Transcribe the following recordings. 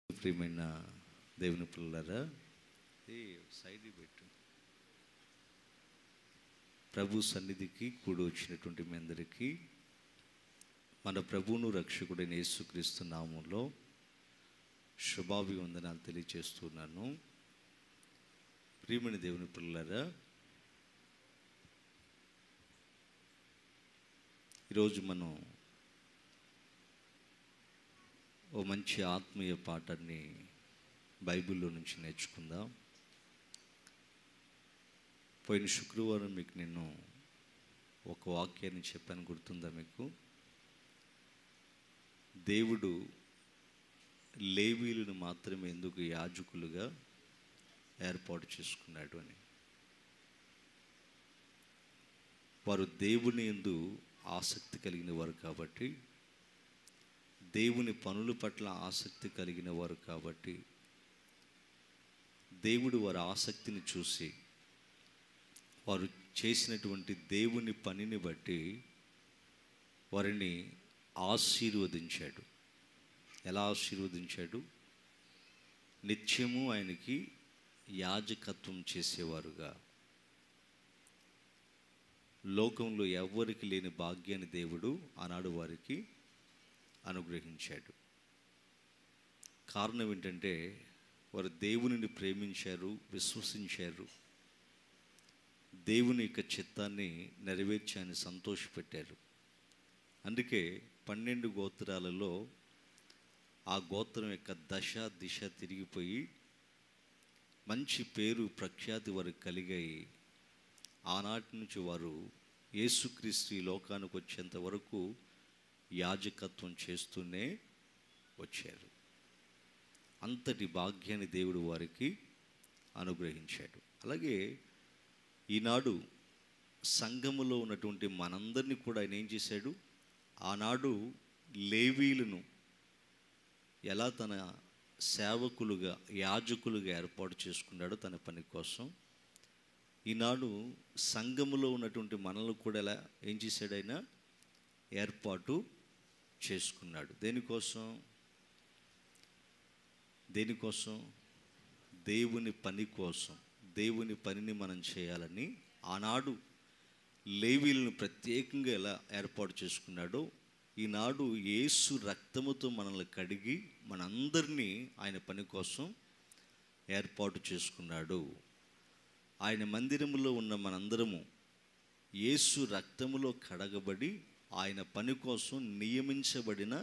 ప్రియమైన దేవుని పిల్లలారా, సైడ్ పెట్టు. ప్రభు సన్నిధికి కూడి వచ్చినటువంటి మీ అందరికీ మన ప్రభువును రక్షకుడైన యేసుక్రీస్తు నామములో శుభాభివందనాలు తెలియజేస్తున్నాను. ప్రియమైన దేవుని పిల్లలారా, ఈరోజు మనం ఓ మంచి ఆత్మీయ పాఠాన్ని బైబిల్లో నుంచి నేర్చుకుందాం. పోయిన శుక్రవారం మీకు నేను ఒక వాక్యాన్ని చెప్పాను, గుర్తుందా మీకు? దేవుడు లేవీయులను మాత్రమే ఎందుకు యాజకులుగా ఏర్పాటు చేసుకున్నాడు అని. వారు దేవుని యందు ఆసక్తి కలిగిన వారు కాబట్టి, దేవుని పనుల పట్ల ఆసక్తి కలిగిన వారు కాబట్టి, దేవుడు వారి ఆసక్తిని చూసి వారు చేసినటువంటి దేవుని పనిని బట్టి వారిని ఆశీర్వదించాడు. ఎలా ఆశీర్వదించాడు? నిత్యము ఆయనకి యాజకత్వం చేసేవారుగా. లోకంలో ఎవ్వరికి లేని భాగ్యాన్ని దేవుడు ఆనాడు వారికి అనుగ్రహించాడు. కారణం ఏంటంటే వారు దేవునిని ప్రేమించారు, విశ్వసించారు, దేవుని యొక్క చిత్తాన్ని నెరవేర్చాలని సంతోషపెట్టారు. అందుకే 12 గోత్రాలలో ఆ గోత్రం యొక్క దశ దిశ తిరిగిపోయి మంచి పేరు ప్రఖ్యాతి వారికి కలిగాయి. ఆనాటి నుంచి వారు యేసుక్రీస్తు ఈ లోకానికి వచ్చేంత వరకు యాజకత్వం చేస్తూనే వచ్చారు. అంతటి భాగ్యాన్ని దేవుడు వారికి అనుగ్రహించాడు. అలాగే ఈనాడు సంఘములో ఉన్నటువంటి మనందరినీ కూడా ఆయన ఏం చేశాడు? ఆనాడు లేవీయులను ఎలా తన సేవకులుగా, యాజకులుగా ఏర్పాటు చేసుకున్నాడో తన పని కోసం, ఈనాడు సంఘములో ఉన్నటువంటి మనల్ని కూడా ఎలా ఏం చేశాడు? ఆయన ఏర్పాటు చేసుకున్నాడు. దేనికోసం? దేవుని పని కోసం. దేవుని పనిని మనం చేయాలని ఆనాడు లేవీయులను ప్రత్యేకంగా ఎలా ఏర్పాటు చేసుకున్నాడో, ఈనాడు యేసు రక్తముతో మనల్ని కడిగి మనందరినీ ఆయన పని కోసం ఏర్పాటు చేసుకున్నాడు. ఆయన మందిరములో ఉన్న మనందరము యేసు రక్తములో కడగబడి ఆయన పని కోసం నియమించబడిన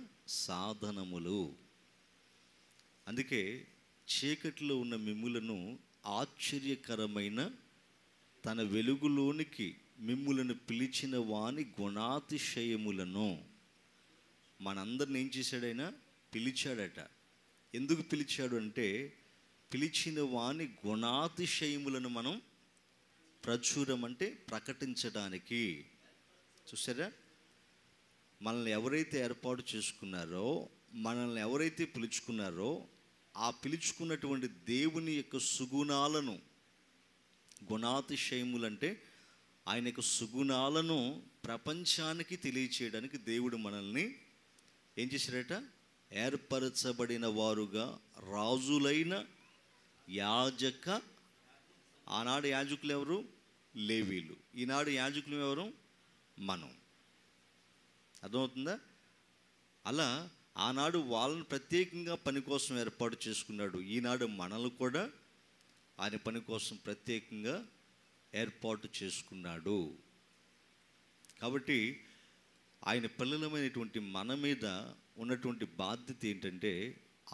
సాధనములు. అందుకే చీకటిలో ఉన్న మిమ్ములను ఆశ్చర్యకరమైన తన వెలుగులోనికి మిమ్ములను పిలిచిన వాని గుణాతిశయములను, మనందరిని ఏం చేశాడైనా? పిలిచాడట. ఎందుకు పిలిచాడు అంటే, పిలిచిన వాని గుణాతిశయములను మనం ప్రచురం అంటే ప్రకటించడానికి. చూసారా? మనల్ని ఎవరైతే ఏర్పాటు చేసుకున్నారో, మనల్ని ఎవరైతే పిలుచుకున్నారో, ఆ పిలుచుకున్నటువంటి దేవుని యొక్క సుగుణాలను, గుణాతిశయములంటే ఆయన యొక్క సుగుణాలను ప్రపంచానికి తెలియచేయడానికి దేవుడు మనల్ని ఏం చేశాడట? ఏర్పరచబడిన వారుగా, రాజులైన యాజక. ఆనాడు యాజకులు ఎవరు? లేవీయులు. ఈనాడు యాజకులు ఎవరు? మనం. అర్థమవుతుందా? అలా ఆనాడు వాళ్ళని ప్రత్యేకంగా పని కోసం ఏర్పాటు చేసుకున్నాడు. ఈనాడు మనల్ని కూడా ఆయన పని కోసం ప్రత్యేకంగా ఏర్పాటు చేసుకున్నాడు. కాబట్టి ఆయన పిల్లలమైనటువంటి మన మీద ఉన్నటువంటి బాధ్యత ఏంటంటే,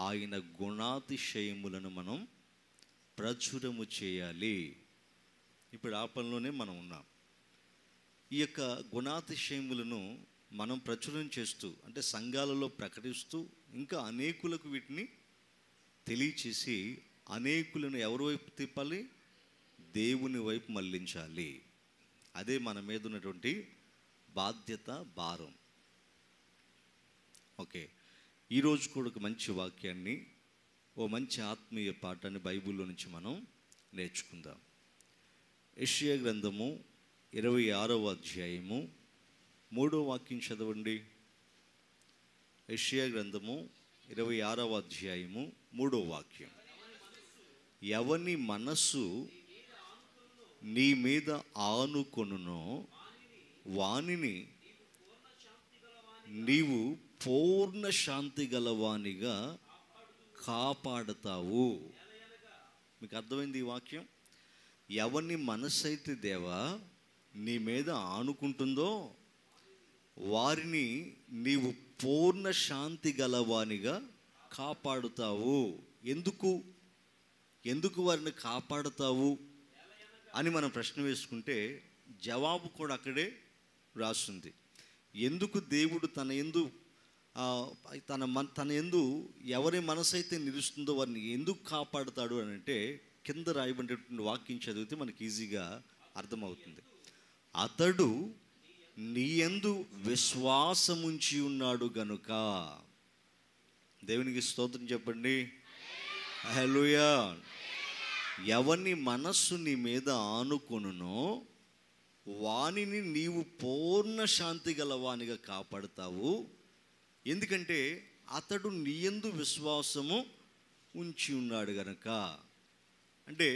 ఆయన గుణాతిశయములను మనం ప్రచురము చేయాలి. ఇప్పుడు ఆ పనిలోనే మనం ఉన్నాం. ఈ యొక్క గుణాతిశయములను మనం ప్రచురం చేస్తూ, అంటే సంఘాలలో ప్రకటిస్తూ, ఇంకా అనేకులకు వీటిని తెలియచేసి అనేకులను ఎవరి వైపు తిప్పాలి? దేవుని వైపు మళ్ళించాలి. అదే మన మీద ఉన్నటువంటి బాధ్యత, భారం. ఓకే, ఈరోజు కూడా ఒక మంచి వాక్యాన్ని, ఓ మంచి ఆత్మీయ పాఠాన్ని బైబిల్లో నుంచి మనం నేర్చుకుందాం. యెషయా గ్రంథము 26వ అధ్యాయము 3వ వాక్యం చదవండి. యెషయా గ్రంథము 26వ అధ్యాయము 3వ వాక్యం. ఎవని మనస్సు నీ మీద ఆనుకొనునో వానిని నీవు పూర్ణ శాంతి గలవానిగా కాపాడతావు. మీకు అర్థమైంది ఈ వాక్యం? ఎవరిని మనస్సు అయితే దేవా నీ మీద ఆనుకుంటుందో వారిని నీవు పూర్ణ శాంతి గలవానిగా కాపాడుతావు. ఎందుకు వారిని కాపాడుతావు అని మనం ప్రశ్న వేసుకుంటే జవాబు కూడా అక్కడే రాస్తుంది. ఎందుకు దేవుడు తన యందు ఎవరి మనసు అయితే నిలుస్తుందో వారిని ఎందుకు కాపాడుతాడు అని అంటే, కింద రాయబడినటువంటి వాక్యం చదివితే మనకి ఈజీగా అర్థమవుతుంది. అతడు నీ యందు విశ్వాసముంచి ఉన్నాడు గనుక. దేవునికి స్తోత్రం చెప్పండి. హల్లెలూయా. ఎవని మనస్సు నీ మీద ఆనుకొనునో వానిని నీవు పూర్ణ శాంతి గలవానిగా కాపాడుతావు. ఎందుకంటే అతడు నీ యందు విశ్వాసము ఉంచి ఉన్నాడు గనక. అంటే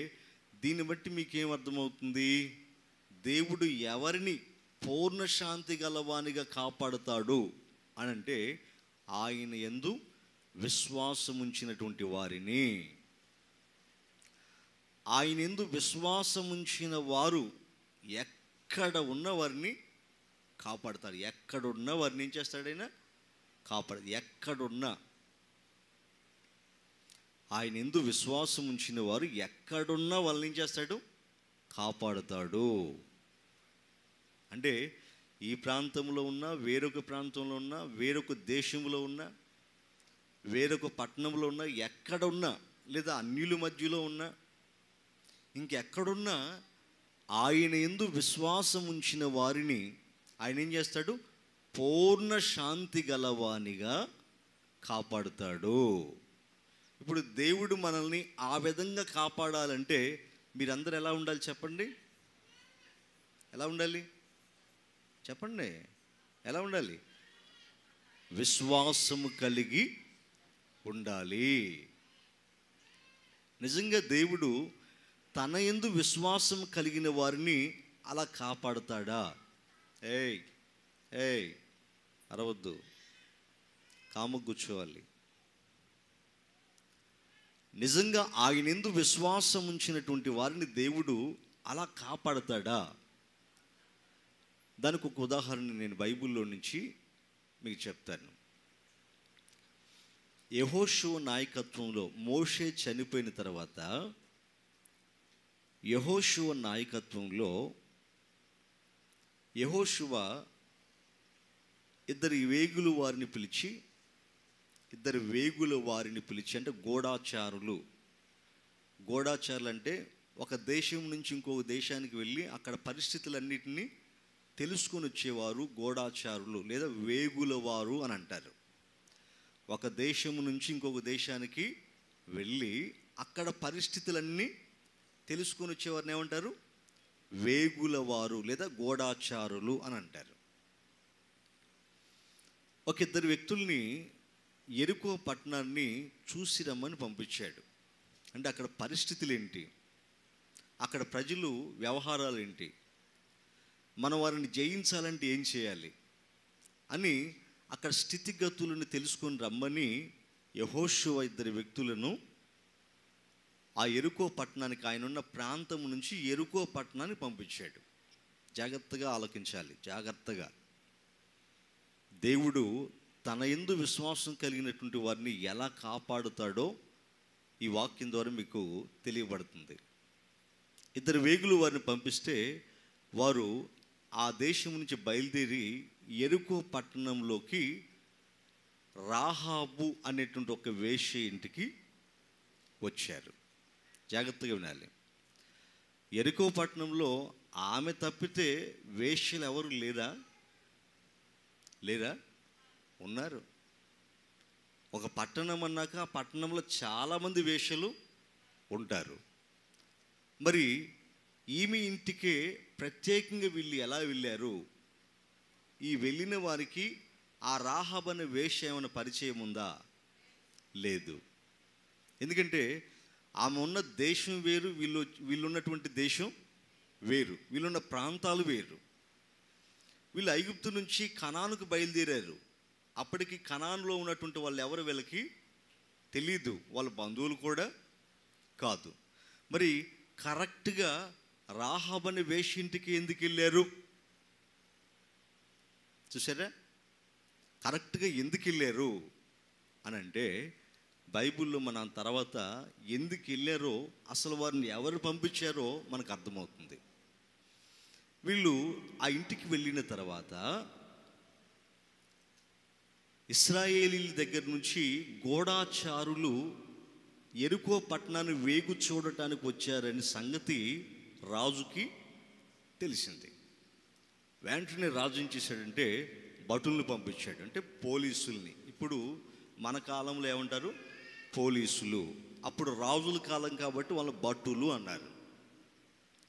దీన్ని బట్టి మీకేం అర్థమవుతుంది? దేవుడు ఎవరిని పూర్ణ శాంతి గలవానిగా కాపాడుతాడు అని అంటే, ఆయన యందు విశ్వాసం ఉంచినటువంటి వారిని. ఆయన యందు విశ్వాసం ఉంచిన వారు ఎక్కడ ఉన్న వారిని కాపాడతాడు. ఎక్కడున్న వారిని ఏం చేస్తాడైనా ఎక్కడున్నా ఆయన యందు విశ్వాసం ఉంచిన వారు ఎక్కడున్నా వాళ్ళని ఏం చేస్తాడు? కాపాడుతాడు. అంటే ఈ ప్రాంతంలో ఉన్నా, వేరొక ప్రాంతంలో ఉన్నా, వేరొక దేశంలో ఉన్నా, వేరొక పట్టణంలో ఉన్నా, ఎక్కడ ఉన్నా, లేదా అన్యుల మధ్యలో ఉన్నా, ఇంకెక్కడున్నా ఆయన యందు విశ్వాసం ఉంచిన వారిని ఆయన ఏం చేస్తాడు? పూర్ణ శాంతి గలవానిగా కాపాడుతాడు. ఇప్పుడు దేవుడు మనల్ని ఆ విధంగా కాపాడాలంటే మీరందరూ ఎలా ఉండాలి చెప్పండి? ఎలా ఉండాలి చెప్పండి? ఎలా ఉండాలి? విశ్వాసము కలిగి ఉండాలి. నిజంగా దేవుడు తన యందు విశ్వాసం కలిగిన వారిని అలా కాపాడుతాడా? ఏయ్ అరవద్దు, కాము కూర్చోవాలి. నిజంగా ఆయన యందు విశ్వాసం ఉంచినటువంటి వారిని దేవుడు అలా కాపాడుతాడా? దానికి ఒక ఉదాహరణ నేను బైబిల్లో నుంచి మీకు చెప్తాను. యెహోషువ నాయకత్వంలో మోషే చనిపోయిన తర్వాత యెహోషువ నాయకత్వంలో యెహోషువ ఇద్దరు వేగుల వారిని పిలిచి అంటే గూఢాచారులు అంటే ఒక దేశం నుంచి ఇంకొక దేశానికి వెళ్ళి అక్కడ పరిస్థితులన్నిటినీ తెలుసుకొని వచ్చేవారు గూఢాచారులు లేదా వేగుల వారు అని అంటారు. ఒక దేశం నుంచి ఇంకొక దేశానికి వెళ్ళి అక్కడ పరిస్థితులన్నీ తెలుసుకొని వచ్చేవారిని ఏమంటారు? వేగుల వారు లేదా గూఢాచారులు అని అంటారు. ఒక ఇద్దరు వ్యక్తుల్ని యెరికో పట్టణాన్ని చూసి రమ్మని పంపించాడు. అంటే అక్కడ పరిస్థితులు ఏంటి, అక్కడ ప్రజలు వ్యవహారాలు ఏంటి, మనం వారిని జయించాలంటే ఏం చేయాలి అని అక్కడ స్థితిగతులను తెలుసుకొని రమ్మని యెహోషువ ఇద్దరు వ్యక్తులను ఆ యెరికో పట్టణానికి, ఆయన ఉన్న ప్రాంతం నుంచి యెరికో పట్టణానికి పంపించాడు. జాగ్రత్తగా ఆలోచించాలి. జాగ్రత్తగా దేవుడు తన యందు విశ్వాసం కలిగినటువంటి వారిని ఎలా కాపాడుతాడో ఈ వాక్యం ద్వారా మీకు తెలియబడుతుంది. ఇద్దరు వేగులు వారిని పంపిస్తే వారు ఆ దేశం నుంచి బయలుదేరి యెరికో పట్టణంలోకి రాహాబు అనేటువంటి ఒక వేశ్య ఇంటికి వచ్చారు. జాగ్రత్తగా వినాలి. యెరికో పట్టణంలో ఆమె తప్పితే వేశ్యలు ఎవరు లేరా? ఉన్నారు. ఒక పట్టణం అన్నాక ఆ పట్టణంలో చాలామంది వేశ్యలు ఉంటారు. మరి ఈమె ఇంటికే ప్రత్యేకంగా వీళ్ళు ఎలా వెళ్ళారు? ఈ వెళ్ళిన వారికి ఆ రాహాబు అనే వేశ్య ఏమైనా పరిచయం ఉందా? లేదు. ఎందుకంటే ఆమె ఉన్న దేశం వేరు, వీళ్ళున్నటువంటి దేశం వేరు, వీళ్ళున్న ప్రాంతాలు వేరు. వీళ్ళు ఐగుప్తు నుంచి కనానుకు బయలుదేరారు. అప్పటికి కనానులో ఉన్నటువంటి వాళ్ళు ఎవరు వీళ్ళకి తెలీదు, వాళ్ళ బంధువులు కూడా కాదు. మరి కరెక్ట్గా రాహాబు అనే వేశ్యింటికి ఎందుకు వెళ్ళారు? చూసారా, కరెక్ట్గా ఎందుకు వెళ్ళారు అని అంటే, బైబిల్లో మన తర్వాత ఎందుకు వెళ్ళారో, అసలు వారిని ఎవరు పంపించారో మనకు అర్థమవుతుంది. వీళ్ళు ఆ ఇంటికి వెళ్ళిన తర్వాత ఇశ్రాయేలీల దగ్గర నుంచి గూఢచారులు యెరికో పట్టణాన్ని వేగు చూడటానికి వచ్చారని సంగతి రాజుకి తెలిసింది. వెంటనే రాజు ఏం చేశాడంటే భటుల్ని పంపించాడు, అంటే పోలీసుల్ని. ఇప్పుడు మన కాలంలో ఏమంటారు? పోలీసులు. అప్పుడు రాజుల కాలం కాబట్టి వాళ్ళ భటులు అన్నారు.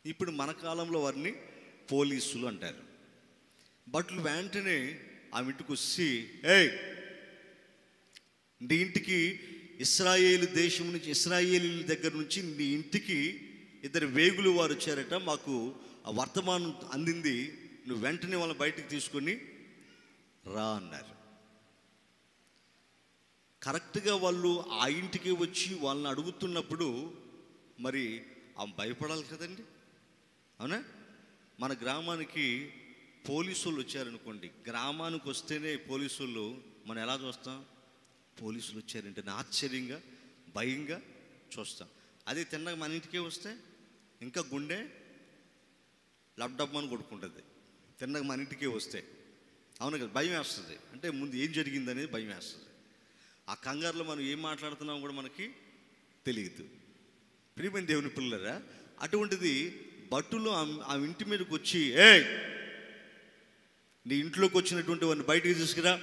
ఇప్పుడు మన కాలంలో వారిని పోలీసులు అంటారు. భటులు వెంటనే ఆమె ఇంటికి వచ్చి, ఏయ్, నీ ఇంటికి ఇశ్రాయేలు దేశం నుంచి, ఇశ్రాయేలీల దగ్గర నుంచి నీ ఇంటికి ఇద్దరు వేగులు వారు వచ్చారట, మాకు ఆ వర్తమానం అందింది, నువ్వు వెంటనే వాళ్ళని బయటికి తీసుకొని రా అన్నారు. కరెక్ట్గా వాళ్ళు ఆ ఇంటికి వచ్చి వాళ్ళని అడుగుతున్నప్పుడు మరి ఆమె భయపడాలి కదండి, అవునా? మన గ్రామానికి పోలీసులు వచ్చారనుకోండి, గ్రామానికి వస్తేనే పోలీసులు మనం ఎలా చూస్తాం? పోలీసులు వచ్చారంటే ఆశ్చర్యంగా, భయంగా చూస్తాం. అదే తిన్నగా మన ఇంటికే వస్తే ఇంకా గుండె లబ్డబ్బని కొట్టుకుంటుంది. తిన్నగా మన ఇంటికే వస్తే, అవును కదా, భయం వేస్తుంది. అంటే ముందు ఏం జరిగింది అనేది భయం వేస్తుంది. ఆ కంగారులో మనం ఏం మాట్లాడుతున్నాం కూడా మనకి తెలియదు. ప్రియమైన దేవుని పిల్లరా, అటువంటిది భటులు ఆ ఇంటి మీదకి వచ్చి, ఏ, నీ ఇంట్లోకి వచ్చినటువంటి వాడిని బయటికి తీసుకురా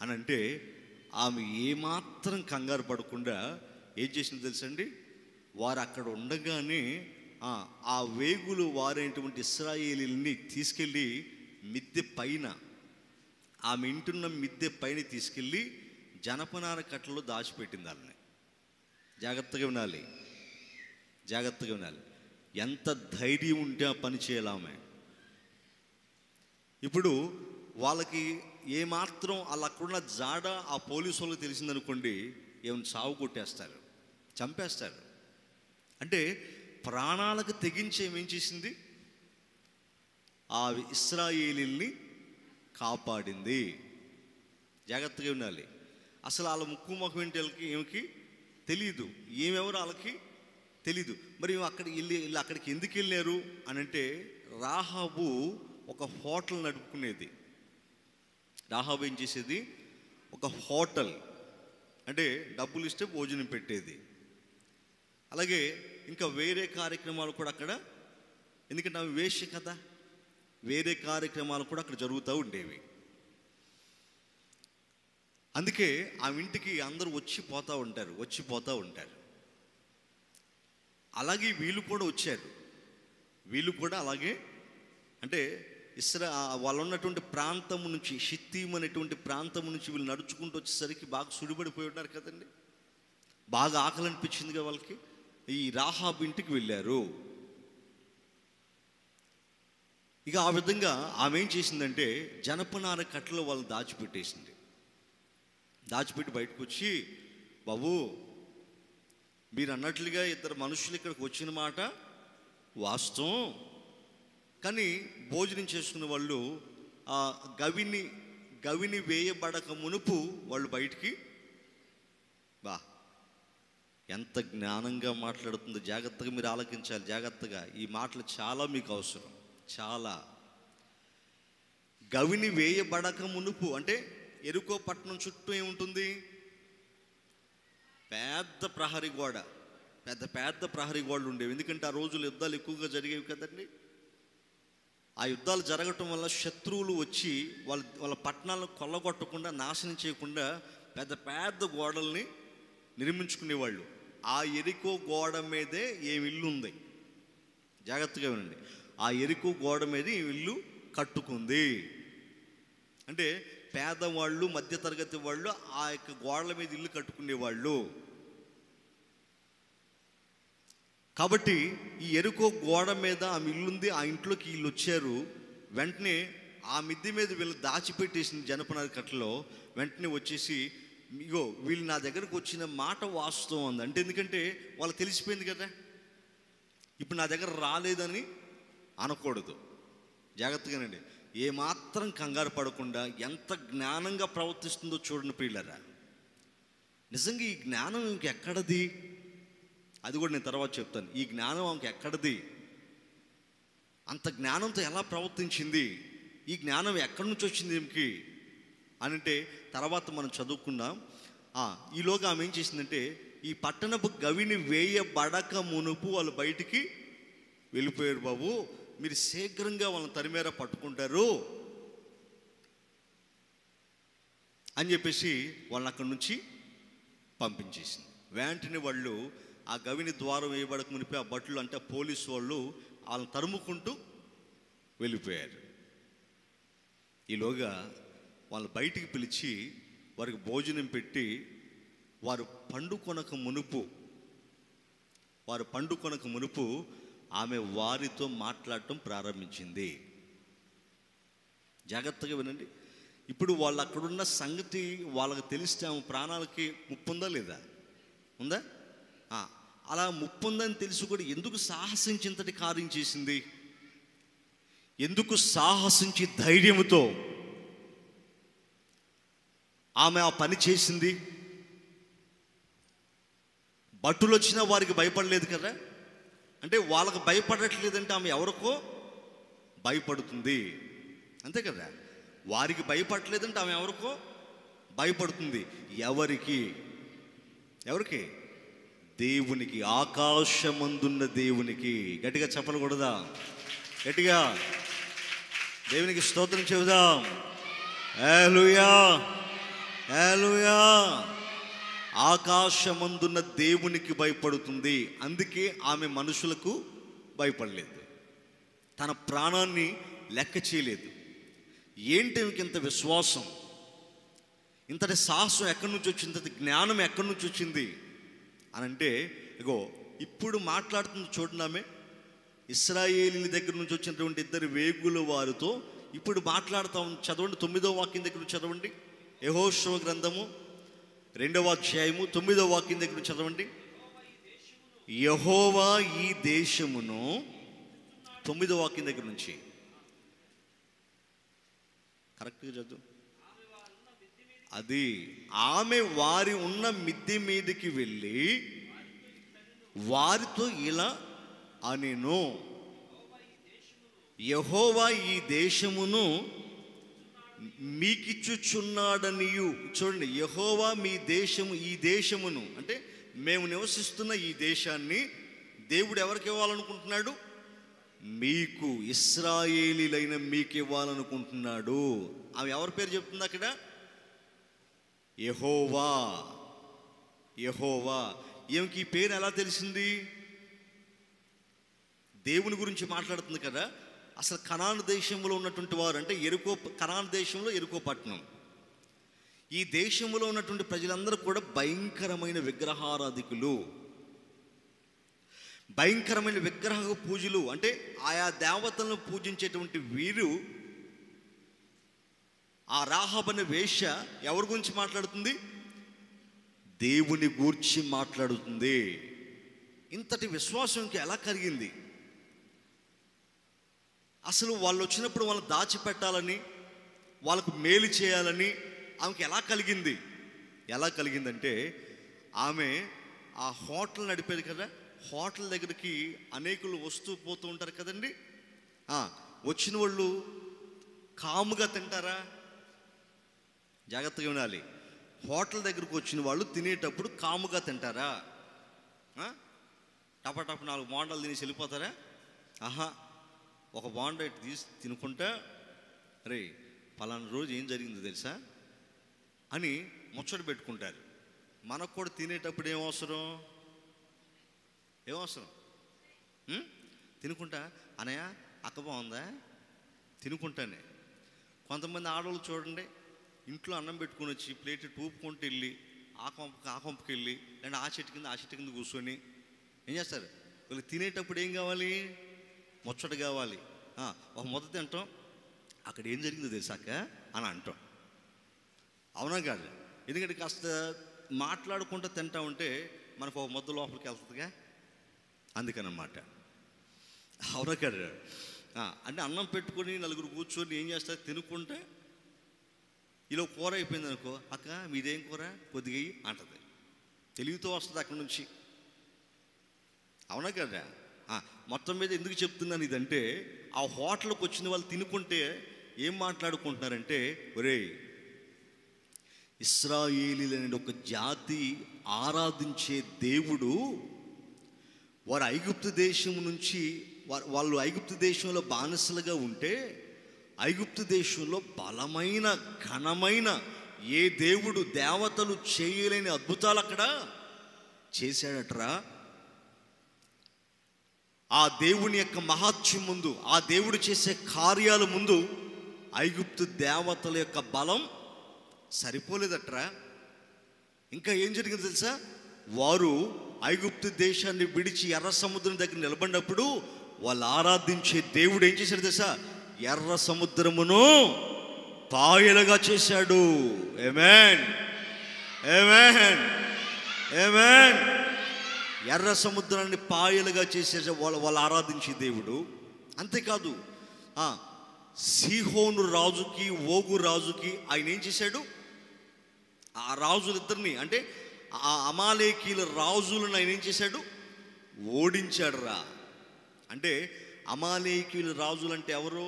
అని అంటే, ఆమె ఏమాత్రం కంగారు పడకుండా ఏం చేసింది తెలుసండి? వారు అక్కడ ఉండగానే ఆ వేగులు వారైనటువంటి ఇశ్రాయేలీల్ని తీసుకెళ్ళి మిద్దె పైన, ఆమె ఇంటున్న మిద్దె పైన తీసుకెళ్ళి జనపనార కట్టలో దాచిపెట్టింది. వాళ్ళని జాగ్రత్తగా వినాలి, జాగ్రత్తగా వినాలి. ఎంత ధైర్యం ఉంటే ఆ పని చేయాలి ఆమె. ఇప్పుడు వాళ్ళకి ఏమాత్రం అలా అక్కడున్న జాడ ఆ పోలీసు వాళ్ళకి తెలిసిందనుకోండి, ఏమైనా సాగు కొట్టేస్తారు, చంపేస్తారు. అంటే ప్రాణాలకు తెగించి ఏం చేసింది? ఆ ఇశ్రాయేలీల్ని కాపాడింది. జాగ్రత్తగా ఉండాలి. అసలు వాళ్ళ ముక్కు ముఖం ఏంటి ఏమికి తెలియదు, ఏమెవరు వాళ్ళకి తెలీదు. మరి వీళ్ళు అక్కడికి ఎందుకు వెళ్ళారు అని అంటే, రాహాబు ఒక హోటల్ నడుపుకునేది. రాహాబు ఏం చేసేది? ఒక హోటల్, అంటే డబ్బులు ఇస్తే భోజనం పెట్టేది. అలాగే ఇంకా వేరే కార్యక్రమాలు కూడా అక్కడ, ఎందుకంటే అవి వేశ్య కదా, వేరే కార్యక్రమాలు కూడా అక్కడ జరుగుతూ ఉండేవి. అందుకే ఆ ఇంటికి అందరూ వచ్చిపోతూ ఉంటారు. అలాగే వీళ్ళు కూడా వచ్చారు. వీళ్ళు కూడా అలాగే, అంటే వాళ్ళు ఉన్నటువంటి ప్రాంతం నుంచి, షిత్తీం అనేటువంటి ప్రాంతం నుంచి వీళ్ళు నడుచుకుంటూ వచ్చేసరికి బాగా సుడిపడిపోయి ఉన్నారు కదండి, బాగా ఆకలి అనిపించిందిగా వాళ్ళకి. ఈ రాహాబు ఇంటికి వెళ్ళారు. ఇక ఆ విధంగా ఆమె ఏం చేసిందంటే, జనపనార కట్టలో వాళ్ళు దాచిపెట్టేసింది. దాచిపెట్టి బయటకు వచ్చి, బాబు, మీరు అన్నట్లుగా ఇద్దరు మనుషులు ఇక్కడికి వచ్చిన మాట వాస్తవం, కానీ భోజనం చేసుకున్న వాళ్ళు ఆ గవిని వేయబడక మునుపు వాళ్ళు బయటికి ఎంత జ్ఞానంగా మాట్లాడుతుందో జాగ్రత్తగా మీరు ఆలకించాలి. జాగ్రత్తగా ఈ మాటలు చాలా మీకు అవసరం, చాలా. గవిని వేయబడక మునుపు అంటే యెరికో పట్టణం చుట్టూ ఏముంటుంది? పెద్ద ప్రహరీ గోడ, పెద్ద ప్రహరీ గోడలు ఉండేవి. ఎందుకంటే ఆ రోజులు యుద్ధాలు ఎక్కువగా జరిగేవి కదండి. ఆ యుద్ధాలు జరగటం వల్ల శత్రువులు వచ్చి వాళ్ళ పట్టణాలను కొల్లగొట్టకుండా, నాశనం చేయకుండా పెద్ద గోడల్ని నిర్మించుకునేవాళ్ళు. ఆ యెరికో గోడ మీదే ఏమి ఇల్లు ఉంది, జాగ్రత్తగా వినండి. ఆ యెరికో గోడ మీద ఈ ఇల్లు కట్టుకుంది. అంటే పేదవాళ్ళు, మధ్యతరగతి వాళ్ళు ఆ యొక్క గోడల మీద ఇల్లు కట్టుకునేవాళ్ళు. కాబట్టి ఈ ఎరుకో గోడ మీద ఆమె ఇల్లుంది, ఆ ఇంట్లోకి వీళ్ళు వచ్చారు. వెంటనే ఆ మిద్దె మీద వీళ్ళు దాచిపెట్టేసిన జనపనార కట్టలో వెంటనే వచ్చేసి, ఇగో వీళ్ళు నా దగ్గరకు వచ్చిన మాట వాస్తవం ఉంది అంటే, ఎందుకంటే వాళ్ళకి తెలిసిపోయింది కదా, ఇప్పుడు నా దగ్గర రాలేదని అనకూడదు. జాగ్రత్తగానండి, ఏమాత్రం కంగారు పడకుండా ఎంత జ్ఞానంగా ప్రవర్తిస్తుందో చూడండి ప్రియులారా. నిజంగా ఈ జ్ఞానం ఇంకెక్కడది, అది కూడా నేను తర్వాత చెప్తాను. ఈ జ్ఞానం ఇంకెక్కడది, అంత జ్ఞానంతో ఎలా ప్రవర్తించింది, ఈ జ్ఞానం ఎక్కడి నుంచి వచ్చింది ఏమికి అని అంటే తర్వాత మనం చదువుకుందాం. ఈలోగా ఆమె ఏం చేసిందంటే, ఈ పట్టణపు గవిని వేయబడక మునుపు వాళ్ళు బయటికి వెళ్ళిపోయారు. బాబు మీరు శీఘ్రంగా వాళ్ళని తరిమేర పట్టుకుంటారు అని చెప్పేసి వాళ్ళని అక్కడి నుంచి పంపించేసింది. వెంటనే వాళ్ళు ఆ గవిని ద్వారం వేయబడక మునిపి ఆ భటులు అంటే పోలీసు వాళ్ళు వాళ్ళని తరుముకుంటూ వెళ్ళిపోయారు. ఈలోగా వాళ్ళు బయటికి పిలిచి వారికి భోజనం పెట్టి వారు పండుకొనక మునుపు ఆమె వారితో మాట్లాడటం ప్రారంభించింది. జాగ్రత్తగా వినండి. ఇప్పుడు వాళ్ళు అక్కడున్న సంగతి వాళ్ళకి తెలిస్తే ఆమె ప్రాణాలకి ముప్పు ఉందా లేదా, ఉందా? అలా ముప్పు ఉందని తెలిసి కూడా ఎందుకు సాహసించి ఇంతటి కార్యం చేసింది? ఎందుకు సాహసించి ధైర్యంతో ఆమె ఆ పని చేసింది? భటులు వచ్చినా వారికి భయపడలేదు కదా, అంటే వాళ్ళకు భయపడట్లేదంటే ఆమె ఎవరికో భయపడుతుంది, అంతే కదా. వారికి భయపడట్లేదంటే ఆమె ఎవరికో భయపడుతుంది. ఎవరికి? దేవునికి, ఆకాశమందున్న దేవునికి. గట్టిగా చెప్పకూడదా? గట్టిగా దేవునికి స్తోత్రం చెబుదాం. హల్లెలూయా, హల్లెలూయా. ఆకాశమందున్న దేవునికి భయపడుతుంది. అందుకే ఆమె మనుషులకు భయపడలేదు, తన ప్రాణాన్ని లెక్క చేయలేదు. ఏంటి ఇంత విశ్వాసం, ఇంతటి సాహసం ఎక్కడి నుంచి వచ్చింది, ఇంతటి జ్ఞానం ఎక్కడి నుంచి వచ్చింది అని అంటే, ఇగో ఇప్పుడు మాట్లాడుతుంది చూడండి. ఆమె ఇశ్రాయేలీల దగ్గర నుంచి వచ్చినటువంటి ఇద్దరు వేగుల వారితో ఇప్పుడు మాట్లాడుతాం. చదవండి, 9వ వాక్యం దగ్గర నుంచి చదవండి. యెహోషువ గ్రంథము 2వ అధ్యాయము 9వ వాక్యం దగ్గర నుంచి చదవండి. యెహోవా ఈ దేశమును, 9వ వాక్యం దగ్గర నుంచి కరెక్ట్గా చదువు. అది ఆమె వారి ఉన్న మిద్దె మీదకి వెళ్ళి వారితో ఇలా అనెను, యెహోవా ఈ దేశమును మీకిచ్చుచున్నాడనియు. చూడండి, యెహోవా మీ దేశము, ఈ దేశమును అంటే మేము నివసిస్తున్న ఈ దేశాన్ని దేవుడు ఎవరికి ఇవ్వాలనుకుంటున్నాడు? మీకు, ఇశ్రాయేలీలైన మీకు ఇవ్వాలనుకుంటున్నాడు. ఆమె ఎవరి పేరు చెప్తుంది అక్కడ? యెహోవా. యెహోవా. ఈమెకి ఈ పేరు ఎలా తెలిసింది? దేవుని గురించి మాట్లాడుతుంది కదా. అసలు కనాను దేశంలో ఉన్నటువంటి వారు అంటే ఎరుకో, కనాను దేశంలో ఎరుకో పట్టణం, ఈ దేశంలో ఉన్నటువంటి ప్రజలందరూ కూడా భయంకరమైన విగ్రహారాధికులు, భయంకరమైన విగ్రహ పూజలు. అంటే ఆయా దేవతలను పూజించేటువంటి వీరు, ఆ రాహాబు అనే వేశ్య ఎవరి గురించి మాట్లాడుతుంది? దేవుని గూర్చి మాట్లాడుతుంది. ఇంతటి విశ్వాసంకి ఎలా కలిగింది? అసలు వాళ్ళు వచ్చినప్పుడు వాళ్ళని దాచిపెట్టాలని, వాళ్ళకు మేలు చేయాలని ఆమెకి ఎలా కలిగింది? ఎలా కలిగిందంటే, ఆమె ఆ హోటల్ నడిపేది కదా, హోటల్ దగ్గరికి అనేకులు వస్తూ పోతూ ఉంటారు కదండి. వచ్చిన వాళ్ళు కాముగా తింటారా? జాగ్రత్తగా వినాలి. హోటల్ దగ్గరకు వచ్చిన వాళ్ళు తినేటప్పుడు కాముగా తింటారా? టపటప 4 బోండాలు తినేసి వెళ్ళిపోతారా? ఒక బోండా తీసి తినుకుంటా, రే పలానా రోజు ఏం జరిగిందో తెలుసా అని ముచ్చట పెట్టుకుంటారు. మనకు కూడా తినేటప్పుడు ఏమవసరం? తినుకుంటా, అనయ్య అక్క బాగుందా, తినుకుంటానే. కొంతమంది ఆడవాళ్ళు చూడండి, ఇంట్లో అన్నం పెట్టుకొని వచ్చి ప్లేట్ టూపుకుంటూ వెళ్ళి ఆ కొంపకి వెళ్ళి లేదంటే ఆ చెట్టు కింద కూర్చొని ఏం చేస్తారు? వీళ్ళకి తినేటప్పుడు ఏం కావాలి? ముచ్చట కావాలి. ఒక ముద్ద తింటాం, అక్కడ ఏం జరిగిందో తెలుసాక అని అంటాం. అవునా కాదు? ఎందుకంటే కాస్త మాట్లాడుకుంటూ తింటా ఉంటే మనకు ఒక ముద్ద లోపలికి వెళ్తుందిగా, అందుకనమాట. అవునా కాదు? అంటే అన్నం పెట్టుకొని నలుగురు కూర్చొని ఏం చేస్తారు? తినుకుంటే ఇలా కూర అయిపోయింది అనుకో, అక్క మీదేం కూర కొద్దిగా అంటది. తెలివితో వస్తుంది అక్కడి నుంచి. అవునా కదా? మొత్తం మీద ఎందుకు చెప్తున్నాను ఇదంటే, ఆ హోటల్కి వచ్చిన వాళ్ళు తినుకుంటే ఏం మాట్లాడుకుంటున్నారంటే, ఒరే ఇశ్రాయేలీయులనే ఒక జాతి ఆరాధించే దేవుడు, వారు ఐగుప్తు దేశం నుంచి వాళ్ళు ఐగుప్తు దేశంలో బానిసలుగా ఉంటే, ఐగుప్తు దేశంలో బలమైన ఘనమైన ఏ దేవుడు దేవతలు చేయలేని అద్భుతాలు అక్కడ చేశాడట్రా. ఆ దేవుని యొక్క మహాత్మ్యం ముందు, ఆ దేవుడు చేసే కార్యాల ముందు ఐగుప్తు దేవతల యొక్క బలం సరిపోలేదట్రా. ఇంకా ఏం జరిగిందో తెలుసా? వారు ఐగుప్తు దేశాన్ని విడిచి ఎర్ర సముద్రం దగ్గర నిలబడినప్పుడు వాళ్ళు ఆరాధించే దేవుడు ఏం చేశాడు తెలుసా? ఎర్ర సముద్రమును పాయలుగా చేశాడు. ఆమేన్, ఆమేన్, ఆమేన్. ఎర్ర సముద్రాన్ని పాయలుగా చేసే వాళ్ళు ఆరాధించే దేవుడు. అంతేకాదు, సీహోను రాజుకి ఓగు రాజుకి ఆయన ఏం చేశాడు? ఆ రాజులిద్దరిని, అంటే ఆ అమాలేకీల రాజులను ఆయన ఏం చేశాడు? ఓడించాడు రా. అంటే అమాలేకీల రాజులు అంటే ఎవరు?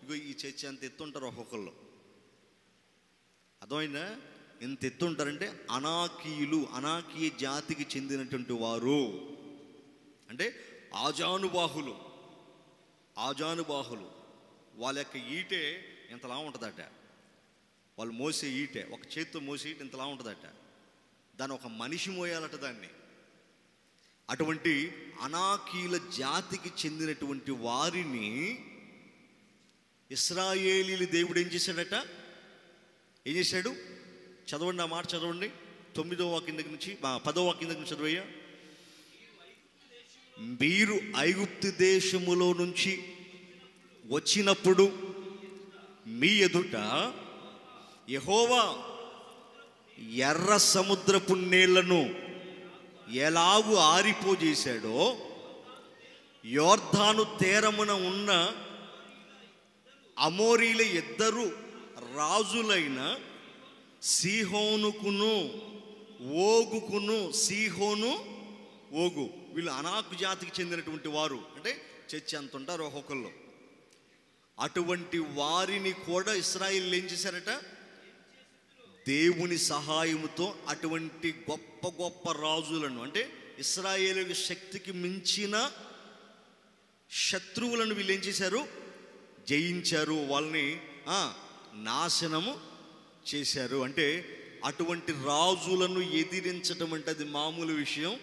ఇగో ఈ చర్చ అంత ఎత్తుంటారు ఒక్కొక్కళ్ళు, అర్థమైందా? ఎంత ఎత్తుంటారంటే అనాకీయ జాతికి చెందినటువంటి వారు. అంటే ఆజానుబాహులు వాళ్ళ యొక్క ఈటే ఇంతలా ఉంటుందట. వాళ్ళు మోసే ఈటే, ఒక చేతితో మోసే ఈట ఇంతలా ఉంటుందట. దాన్ని ఒక మనిషి మోయాలట దాన్ని. అటువంటి అనాకీల జాతికి చెందినటువంటి వారిని ఇశ్రాయేలీయుల దేవుడు ఏం చేశాడట? ఏం చేశాడు? చదవండి, ఆ మాట చదవండి. 9వ వాక్యం దగ్గర నుంచి 10వ వాక్యం దగ్గర నుంచి చదవయ్యా. మీరు ఐగుప్తు దేశములో నుంచి వచ్చినప్పుడు మీ ఎదుట యెహోవా ఎర్ర సముద్రపు నీళ్లను ఎలాగూ ఆరిపోజేశాడో, యోర్దాను తీరమున ఉన్న అమోరీల ఇద్దరు రాజులైన సీహోనుకును ఓగుకును, సీహోను ఓగు వీళ్ళు అనాకు జాతికి చెందినటువంటి వారు. అంటే చర్చ అంత ఉంటారు ఒక్కొక్కళ్ళు. అటువంటి వారిని కూడా ఇశ్రాయేలీయులు ఏం చేశారట? దేవుని సహాయముతో అటువంటి గొప్ప గొప్ప రాజులను, అంటే ఇశ్రాయేలీయుల శక్తికి మించిన శత్రువులను వీళ్ళు ఏం చేశారు? జయించారు, వాళ్ళని నాశనము చేశారు. అంటే అటువంటి రాజులను ఎదిరించడం అంటే అది మామూలు విషయం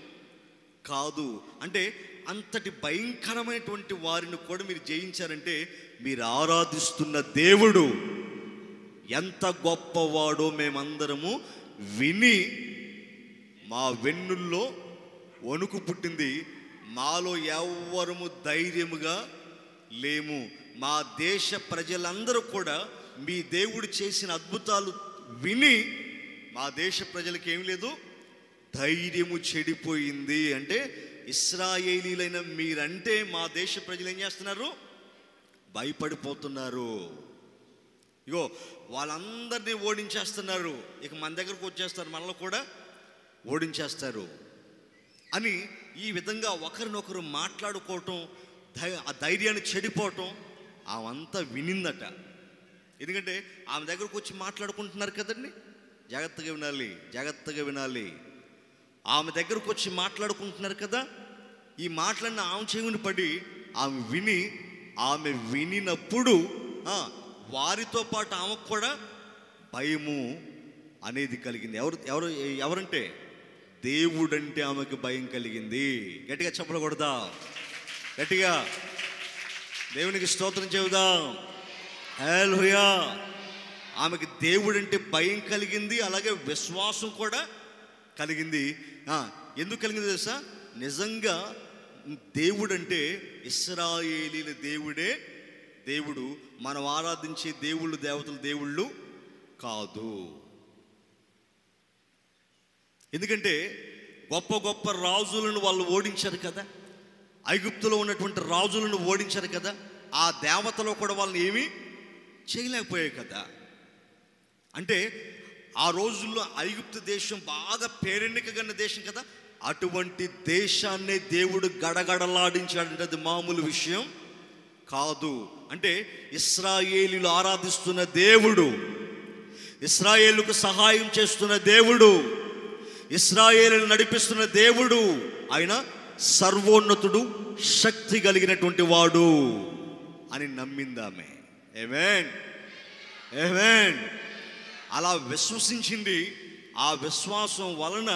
కాదు. అంటే అంతటి భయంకరమైనటువంటి వారిని కూడా మీరు జయించారంటే మీరు ఆరాధిస్తున్న దేవుడు ఎంత గొప్పవాడో మేమందరము విని మా వెన్నుల్లో వణుకు పుట్టింది. మాలో ఎవ్వరము ధైర్యముగా లేము. మా దేశ ప్రజలందరూ కూడా మీ దేవుడు చేసిన అద్భుతాలు విని మా దేశ ప్రజలకు ఏం లేదు, ధైర్యము చెడిపోయింది. అంటే ఇశ్రాయేలీలైన మీరంటే మా దేశ ప్రజలు ఏం చేస్తున్నారు? భయపడిపోతున్నారు. ఇగో వాళ్ళందరినీ ఓడించేస్తున్నారు, ఇక మన దగ్గరకు వచ్చేస్తారు, మనలో కూడా ఓడించేస్తారు అని ఈ విధంగా ఒకరినొకరు మాట్లాడుకోవటం, ఆ ధైర్యాన్ని చెడిపోవటం ఆమంతా వినిందట. ఎందుకంటే ఆమె దగ్గరకు వచ్చి మాట్లాడుకుంటున్నారు కదండి. జాగ్రత్తగా వినాలి. ఆమె దగ్గరకు వచ్చి మాట్లాడుకుంటున్నారు కదా. ఈ మాటలన్నీ ఆమె చెవిని పడి ఆమె వినినప్పుడు వారితో పాటు ఆమెకు కూడా భయము అనేది కలిగింది. ఎవరంటే దేవుడంటే ఆమెకు భయం కలిగింది. గట్టిగా చెప్పకూడదా? గట్టిగా దేవునికి స్తోత్రం చెబుదాం. హల్లెలూయా. ఆమెకి దేవుడంటే భయం కలిగింది, అలాగే విశ్వాసం కూడా కలిగింది. ఎందుకు కలిగింది తెలుసా? నిజంగా దేవుడంటే ఇశ్రాయేలీల దేవుడే దేవుడు, మనం ఆరాధించే దేవుళ్ళు దేవతలు దేవుళ్ళు కాదు. ఎందుకంటే గొప్ప గొప్ప రాజులను వాళ్ళు ఓడించారు కదా, ఐగుప్తులో ఉన్నటువంటి రాజులను ఓడించారు కదా, ఆ దేవతలో కూడా వాళ్ళని ఏమీ చేయలేకపోయాయి కదా. అంటే ఆ రోజుల్లో ఐగుప్తు దేశం బాగా పేరెన్నికగన్న దేశం కదా, అటువంటి దేశాన్ని దేవుడు గడగడలాడించాడంటే అది మామూలు విషయం కాదు. అంటే ఇశ్రాయేలీలు ఆరాధిస్తున్న దేవుడు, ఇశ్రాయేలుకు సహాయం చేస్తున్న దేవుడు, ఇశ్రాయేలును నడిపిస్తున్న దేవుడు, ఆయన సర్వోన్నతుడు, శక్తి కలిగినటువంటి వాడు అని నమ్మిందామె. ఆమేన్, ఆమేన్. అలా విశ్వసించింది. ఆ విశ్వాసం వలన,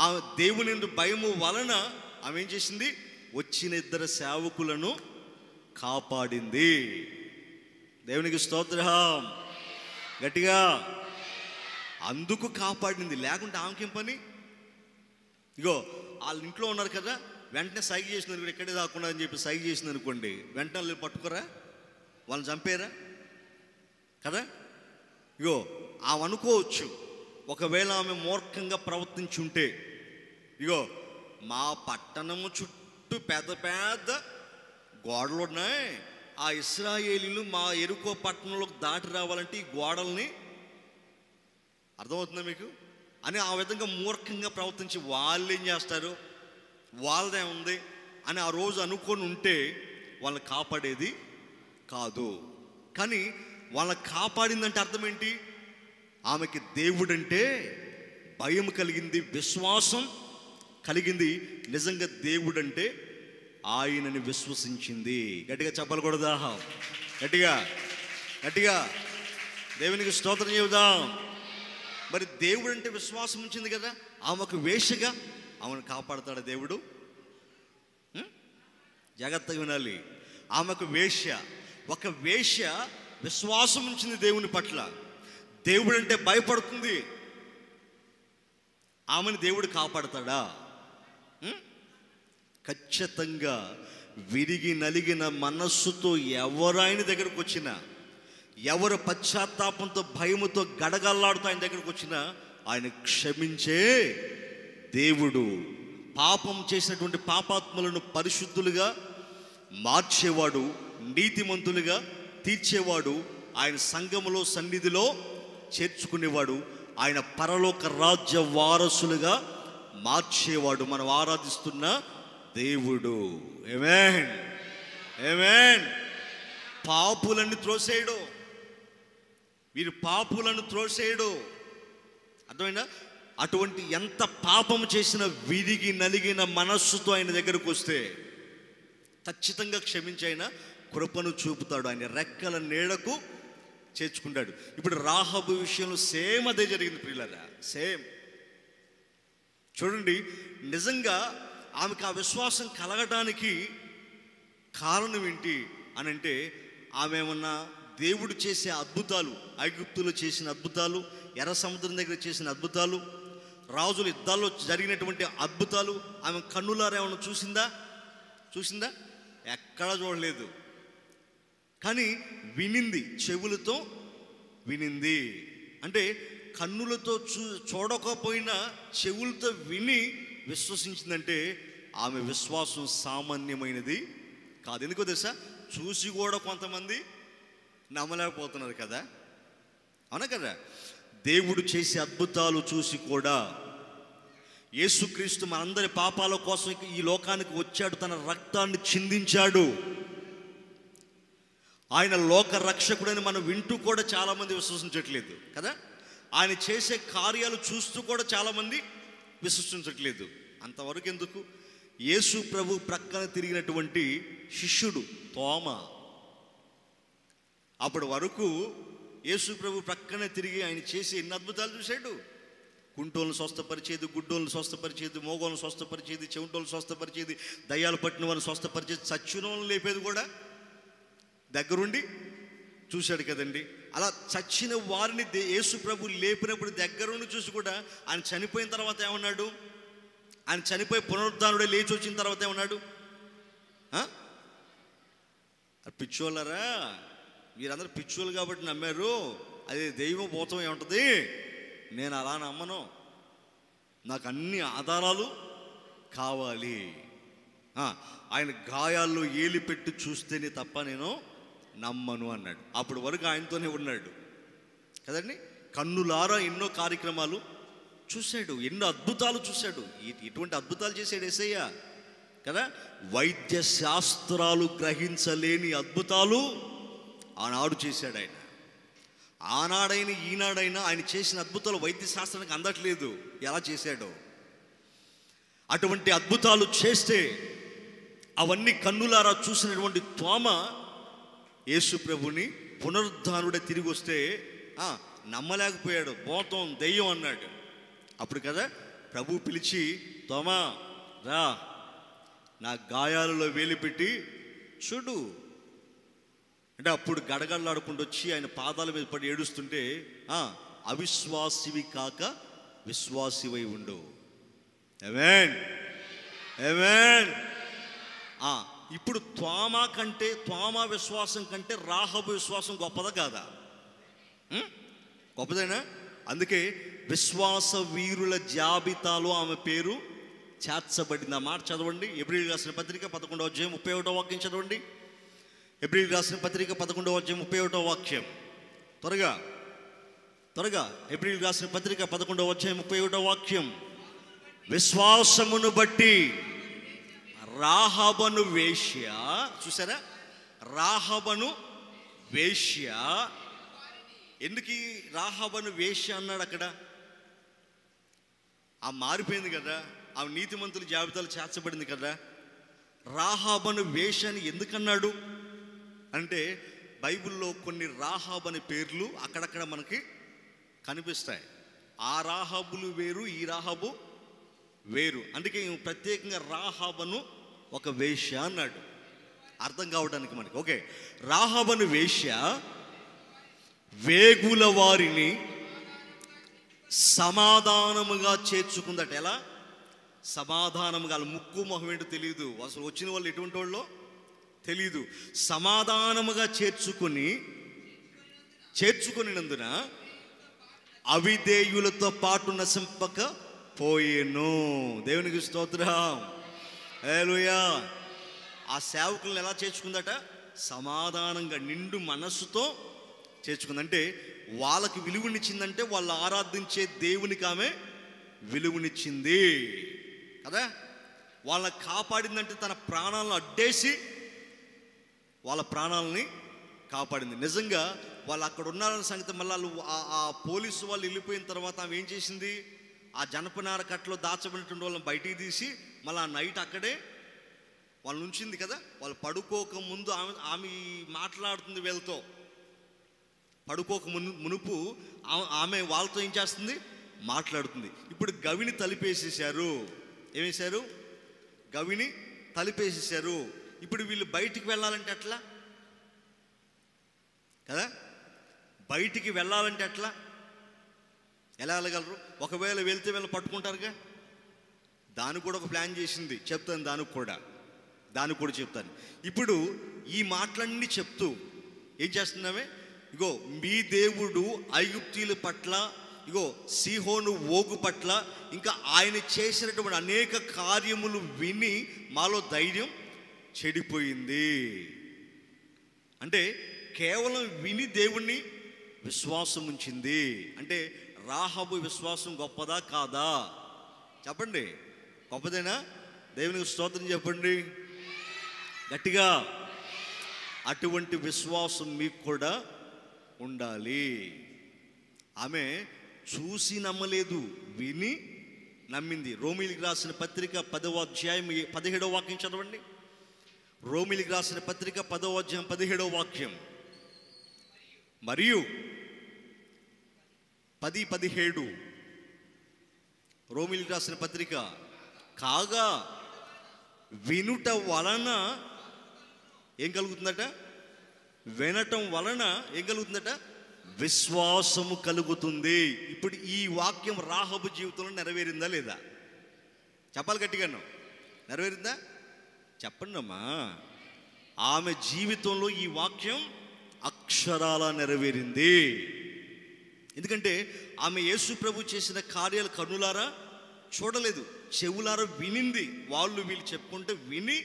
ఆ దేవుని యందు భయము వలన ఆమె ఏం చేసింది? వచ్చిన 2 సేవకులను కాపాడింది. దేవునికి స్తోత్రం గట్టిగా. అందుకు కాపాడింది, లేకుంటే ఆమెకేం పని? ఇగో వాళ్ళ ఇంట్లో ఉన్నారు కదా, వెంటనే సైగ చేసినారు, ఎక్కడే దాకుండా అని చెప్పి సైగ చేసింది అనుకోండి, వెంటనే వాళ్ళు పట్టుకోరా, వాళ్ళని చంపేరా కదా. ఇగో ఆమె అనుకోవచ్చు, ఒకవేళ ఆమె మూర్ఖంగా ప్రవర్తించుంటే, ఇగో మా పట్టణము చుట్టూ పెద్ద పెద్ద గోడలు ఉన్నాయి, ఆ ఇశ్రాయేలీలు మా యెరికో పట్టణంలోకి దాటి రావాలంటే ఈ గోడల్ని, అర్థమవుతుందా మీకు అని ఆ విధంగా మూర్ఖంగా ప్రవర్తించి వాళ్ళు ఏం చేస్తారు, వాళ్ళదే ఉంది అని ఆ రోజు అనుకొని ఉంటే వాళ్ళని కాపాడేది కాదు. కానీ వాళ్ళని కాపాడిందంటే అర్థం ఏంటి? ఆమెకి దేవుడంటే భయం కలిగింది, విశ్వాసం కలిగింది, నిజంగా దేవుడంటే ఆయనని విశ్వసించింది. గట్టిగా చెప్పకూడదా? గట్టిగా గట్టిగా దేవునికి స్తోత్రం చెబుదాం. మరి దేవుడు అంటే విశ్వాసం ఉంచింది కదా, ఆమెకు వేషగా ఆమెను కాపాడతాడు దేవుడు. జాగ్రత్తగా వినాలి. ఆమెకు వేశ్య, ఒక వేశ్య విశ్వాసం ఉంచింది దేవుని పట్ల, దేవుడు అంటే భయపడుతుంది, ఆమెను దేవుడు కాపాడతాడా? ఖచ్చితంగా. విరిగి నలిగిన మనస్సుతో ఎవరు ఆయన దగ్గరకు వచ్చినా, ఎవరు పశ్చాత్తాపంతో భయముతో గడగల్లాడుతూ ఆయన దగ్గరకు వచ్చినా ఆయన క్షమించే దేవుడు. పాపం చేసినటువంటి పాపాత్ములను పరిశుద్ధులుగా మార్చేవాడు, నీతిమంతులుగా తీర్చేవాడు, ఆయన సంఘములో సన్నిధిలో చేర్చుకునేవాడు, ఆయన పరలోక రాజ్య వారసులుగా మార్చేవాడు మనం ఆరాధిస్తున్న దేవుడు. ఆమేన్, ఆమేన్. పాపులను త్రోసేయడు, వీరు పాపులను త్రోసేయడు. అర్థమైనా? అటువంటి ఎంత పాపం చేసిన విరిగి నలిగిన మనస్సుతో ఆయన దగ్గరకు వస్తే ఖచ్చితంగా క్షమించి ఆయన కృపను చూపుతాడు, ఆయన రెక్కల నీడకు చేర్చుకుంటాడు. ఇప్పుడు రాహాబు విషయంలో సేమ్ అదే జరిగింది ప్రియులారా, సేమ్. చూడండి, నిజంగా ఆమెకు ఆ విశ్వాసం కలగడానికి కారణం ఏంటి అని అంటే, ఆమె ఏమన్నా దేవుడు చేసే అద్భుతాలు, ఐగుప్తులో చేసిన అద్భుతాలు, ఎర్ర సముద్రం దగ్గర చేసిన అద్భుతాలు, రాజుల యుద్ధాల్లో జరిగినటువంటి అద్భుతాలు ఆమె కన్నులారా ఏమన్నా చూసిందా? ఎక్కడా చూడలేదు. కానీ వినింది, చెవులతో వినింది. అంటే కన్నులతో చూడకపోయినా చెవులతో విని విశ్వసించిందంటే ఆమె విశ్వాసం సామాన్యమైనది కాదు. ఎందుకో తెలుసా? చూసి కూడా కొంతమంది నమ్మలేకపోతున్నారు కదా, అవునా కదా? దేవుడు చేసే అద్భుతాలు చూసి కూడా, యేసుక్రీస్తు మనందరి పాపాల కోసం ఈ లోకానికి వచ్చాడు, తన రక్తాన్ని చిందించాడు, ఆయన లోక రక్షకుడని మనం వింటూ కూడా చాలామంది విశ్వసించట్లేదు కదా. ఆయన చేసే కార్యాలు చూస్తూ కూడా చాలామంది విశ్వసించట్లేదు. అంతవరకు ఎందుకు? యేసు ప్రభు ప్రక్కన తిరిగినటువంటి శిష్యుడు తోమ, అప్పటి వరకు యేసు ప్రభు ప్రక్కన తిరిగి ఆయన చేసి ఎన్ని అద్భుతాలు చూశాడు. కుంటోళ్ళను స్వస్థపరిచేది, గుడ్డోళ్ళను స్వస్థపరిచేది, మోగోళ్ళను స్వస్థపరిచేది, చెవిటోళ్ళను స్వస్థపరిచేది, దయ్యాలు పట్టిన వాళ్ళని స్వస్థపరిచేది, చచ్చిన వాళ్ళని లేపేది కూడా దగ్గరుండి చూశాడు కదండి. అలా చచ్చిన వారిని యేసు ప్రభు లేపినప్పుడు దగ్గరుండి చూసి కూడా ఆయన చనిపోయిన తర్వాత ఏమన్నాడు? ఆయన చనిపోయి పునరుద్ధానుడే లేచి వచ్చిన తర్వాత ఏమన్నాడు? పిచ్చోళ్ళరా, మీరందరూ పిచ్చోళ్ళు కాబట్టి నమ్మారు, అది దైవం భూతం ఏముంటుంది, నేను అలా నమ్మను, నాకు అన్ని ఆధారాలు కావాలి. ఆయన గాయాల్లో ఏలి పెట్టి చూస్తేనే తప్ప నేను నమ్మను అన్నాడు. అప్పటి వరకు ఆయనతోనే ఉన్నాడు కదండి. కన్నులారా ఎన్నో కార్యక్రమాలు చూశాడు, ఎన్నో అద్భుతాలు చూశాడు. ఇటువంటి అద్భుతాలు చేశాడు యేసయ్య కదా. వైద్య శాస్త్రాలు గ్రహించలేని అద్భుతాలు ఆనాడు చేశాడు ఆయన. ఆనాడైనా ఈనాడైనా ఆయన చేసిన అద్భుతాలు వైద్య శాస్త్రానికి అందట్లేదు. ఎలా చేశాడో అటువంటి అద్భుతాలు చేస్తే అవన్నీ కన్నులారా చూసినటువంటి తోమ యేసు ప్రభుని పునరుద్ధానుడే తిరిగి వస్తే నమ్మలేకపోయాడు. భూతం, దెయ్యం అన్నాడు. అప్పుడు కదా ప్రభు పిలిచి, తోమా రా, నా గాయాలలో వేలు పెట్టి చూడు అంటే అప్పుడు గడగడలాడుకుంటూ వచ్చి ఆయన పాదాల మీద పడి ఏడుస్తుంటే, అవిశ్వాసివి కాక విశ్వాసివై ఉండు. ఆమేన్, ఆమేన్. ఇప్పుడు తోమా విశ్వాసం కంటే రాహబు విశ్వాసం గొప్పదా కాదా? గొప్పదేనా? అందుకే విశ్వాస వీరుల జాబితాలో ఆమె పేరు చేర్చబడింది. ఆ మాట చదవండి. హెబ్రీయులకు రాసిన పత్రిక 11వ అధ్యాయం 31వ వాక్యం చదవండి. హెబ్రీయులకు రాసిన పత్రిక 11వ అధ్యాయం 31వ వాక్యం. త్వరగా త్వరగా. హెబ్రీయులకు రాసిన పత్రిక 11వ అధ్యాయం 31వ వాక్యం. విశ్వాసమును బట్టి రాహబను వేశ్య, చూసారా, రాహబను వేశ్య. ఎందుకు రాహబను వేశ్య అన్నాడు అక్కడ? మారిపోయింది కదా, ఆమె నీతిమంతుల జాబితాలు చేర్చబడింది కదా. రాహబను వేశ్య అని ఎందుకన్నాడు అంటే, బైబిల్లో కొన్ని రాహబని పేర్లు అక్కడక్కడ మనకి కనిపిస్తాయి. ఆ రాహబులు వేరు, ఈ రాహబు వేరు. అందుకే ప్రత్యేకంగా రాహబను ఒక వేశ్య అన్నాడు, అర్థం కావడానికి మనకి. ఓకే, రాహబను వేశ్య వేగుల వారిని సమాధానముగా చేర్చుకుందట. ఎలా సమాధానముగా? ముక్కు మొహం ఏంటో తెలియదు, అసలు వచ్చిన వాళ్ళు ఎటువంటి వాళ్ళో తెలీదు. సమాధానముగా చేర్చుకునినందున అవిధేయులతో పాటు నశింపక పోయేను. దేవునికి స్తోత్రం, హల్లెలూయా. ఆ సేవకులను ఎలా చేర్చుకుందట? సమాధానంగా, నిండు మనస్సుతో చేర్చుకుంది. అంటే వాళ్ళకి విలువనిచ్చిందంటే వాళ్ళు ఆరాధించే దేవునికి ఆమె విలువనిచ్చింది కదా. వాళ్ళని కాపాడిందంటే తన ప్రాణాలను అడ్డేసి వాళ్ళ ప్రాణాలని కాపాడింది. నిజంగా వాళ్ళు అక్కడ ఉన్నారన్న సంగతి మళ్ళీ ఆ పోలీసు వాళ్ళు వెళ్ళిపోయిన తర్వాత ఆమె ఏం చేసింది? ఆ జనపనార కట్టలో దాచబడినటువంటి వాళ్ళని బయటికి తీసి మళ్ళీ ఆ నైట్ అక్కడే వాళ్ళు ఉంచింది కదా. వాళ్ళు పడుకోక ముందు ఆమె మాట్లాడుతుంది వీళ్ళతో. పడుకోక మునుపు ఆమె వాళ్ళతో ఏం చేస్తుంది? మాట్లాడుతుంది. ఇప్పుడు గవిని తలిపేసేసారు. ఏమేశారు? గవిని తలిపేసేసారు. ఇప్పుడు వీళ్ళు బయటికి వెళ్ళాలంటే ఎట్లా కదా? బయటికి వెళ్ళాలంటే ఎట్లా, ఎలా వెళ్ళగలరు? ఒకవేళ వెళ్తే వీళ్ళని పట్టుకుంటారుగా. దానికి కూడా ఒక ప్లాన్ చేసింది, చెప్తాను. దానికి కూడా చెప్తాను. ఇప్పుడు ఈ మాటలన్నీ చెప్తూ ఏం చేస్తున్నామే? ఇగో మీ దేవుడు ఐగుప్తీయుల పట్ల, ఇగో సీహోను ఓగు పట్ల, ఇంకా ఆయన చేసినటువంటి అనేక కార్యములు విని మాలో ధైర్యం చెడిపోయింది. అంటే కేవలం విని దేవుణ్ణి విశ్వాసం ఉంచింది. అంటే రాహబు విశ్వాసం గొప్పదా కాదా? చెప్పండి, గొప్పదేనా? దేవునికి స్తోత్రం చెప్పండి గట్టిగా. అటువంటి విశ్వాసం మీకు కూడా ఉండాలి. ఆమె చూసి నమ్మలేదు, విని నమ్మింది. రోమీయులకు రాసిన పత్రిక 10వ అధ్యాయం 17వ వాక్యం చదవండి. రోమీయులకు రాసిన పత్రిక 10వ అధ్యాయం 17వ వాక్యం. మరియు 10:17 రోమీయులకు రాసిన పత్రిక. కాగా వినుట వలన ఏం కలుగుతుందట? వినటం వలన ఏం కలుగుతుందట? విశ్వాసము కలుగుతుంది. ఇప్పుడు ఈ వాక్యం రాహబు జీవితంలో నెరవేరిందా లేదా? చెప్పాలి గట్టిగాను. నెరవేరిందా? చెప్పండి అమ్మా. ఆమె జీవితంలో ఈ వాక్యం అక్షరాల నెరవేరింది. ఎందుకంటే ఆమె యేసు ప్రభు చేసిన కార్యాలు కన్నులారా చూడలేదు, చెవులారా వినింది. వాళ్ళు వీళ్ళు చెప్పుకుంటే విని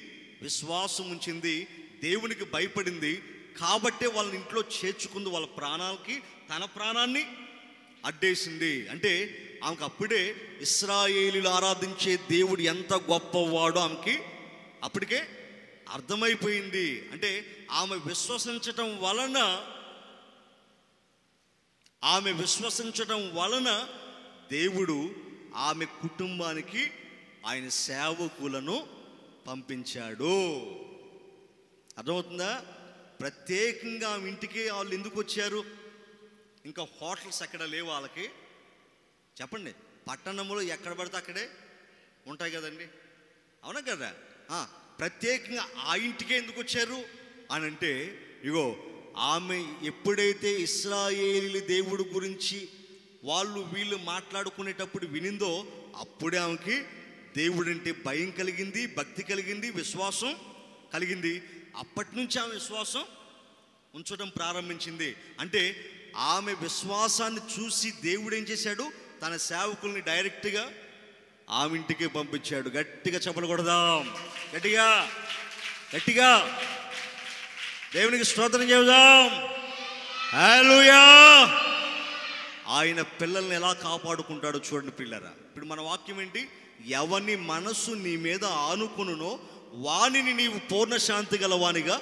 విశ్వాసం ఉంచింది, దేవునికి భయపడింది. కాబట్టే వాళ్ళని ఇంట్లో చేర్చుకుంది. వాళ్ళ ప్రాణాలకి తన ప్రాణాన్ని అడ్డేసింది. అంటే ఆమెకు అప్పుడే ఇశ్రాయేలీయులు ఆరాధించే దేవుడు ఎంత గొప్పవాడో ఆమెకి అప్పటికే అర్థమైపోయింది. అంటే ఆమె విశ్వసించటం వలన దేవుడు ఆమె కుటుంబానికి ఆయన సేవకులను పంపించాడు. అర్థమవుతుందా? ప్రత్యేకంగా ఆమె ఇంటికి వాళ్ళు ఎందుకు వచ్చారు? ఇంకా హోటల్స్ ఎక్కడ లేవు వాళ్ళకి? చెప్పండి. పట్టణంలో ఎక్కడ పడితే అక్కడే ఉంటాయి కదండి, అవునా కదా? ప్రత్యేకంగా ఆ ఇంటికే ఎందుకు వచ్చారు అని అంటే, ఇగో ఆమె ఎప్పుడైతే ఇశ్రాయేలు దేవుడు గురించి వాళ్ళు వీళ్ళు మాట్లాడుకునేటప్పుడు వినిందో అప్పుడే ఆమెకి దేవుడంటే భయం కలిగింది, భక్తి కలిగింది, విశ్వాసం కలిగింది. అప్పటి నుంచి ఆమె విశ్వాసం ఉంచడం ప్రారంభించింది. అంటే ఆమె విశ్వాసాన్ని చూసి దేవుడు ఏం చేశాడు? తన సేవకుల్ని డైరెక్ట్గా ఆమె ఇంటికి పంపించాడు. గట్టిగా చప్పలు కొడదాం, గట్టిగా గట్టిగా దేవునికి స్తోత్రం చెబుదాం. హల్లెలూయా. ఆయన పిల్లల్ని ఎలా కాపాడుకుంటాడో చూడండి పిల్లరా. ఇప్పుడు మన వాక్యం ఏంటి? ఎవని మనసు నీ మీద ఆనుకునునో వానిని నీవు పూర్ణ శాంతి గలవానిగా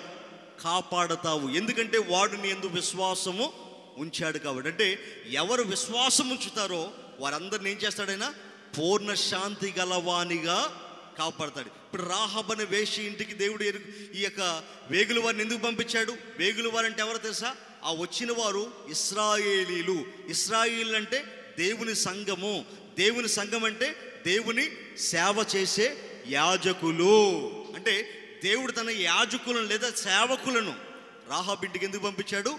కాపాడతావు. ఎందుకంటే వాడు నీ యందు విశ్వాసము ఉంచాడు కాబట్టి. అంటే ఎవరు విశ్వాసం ఉంచుతారో వారందరిని ఏం చేస్తాడైనా? పూర్ణ శాంతి గలవానిగా కాపాడతాడు. ఇప్పుడు రాహబ్ అనే వేశ్య ఇంటికి దేవుడు ఈ యొక్క వేగుల వారిని ఎందుకు పంపించాడు? వేగుల వారు అంటే ఎవరో తెలుసా? ఆ వచ్చిన వారు ఇశ్రాయేలీలు. ఇశ్రాయేలు అంటే దేవుని సంఘము. దేవుని సంఘం అంటే దేవుని సేవ చేసే యాజకులు. అంటే దేవుడు తన యాజకులను లేదా సేవకులను రాహబ్ ఇంటికి ఎందుకు పంపించాడు?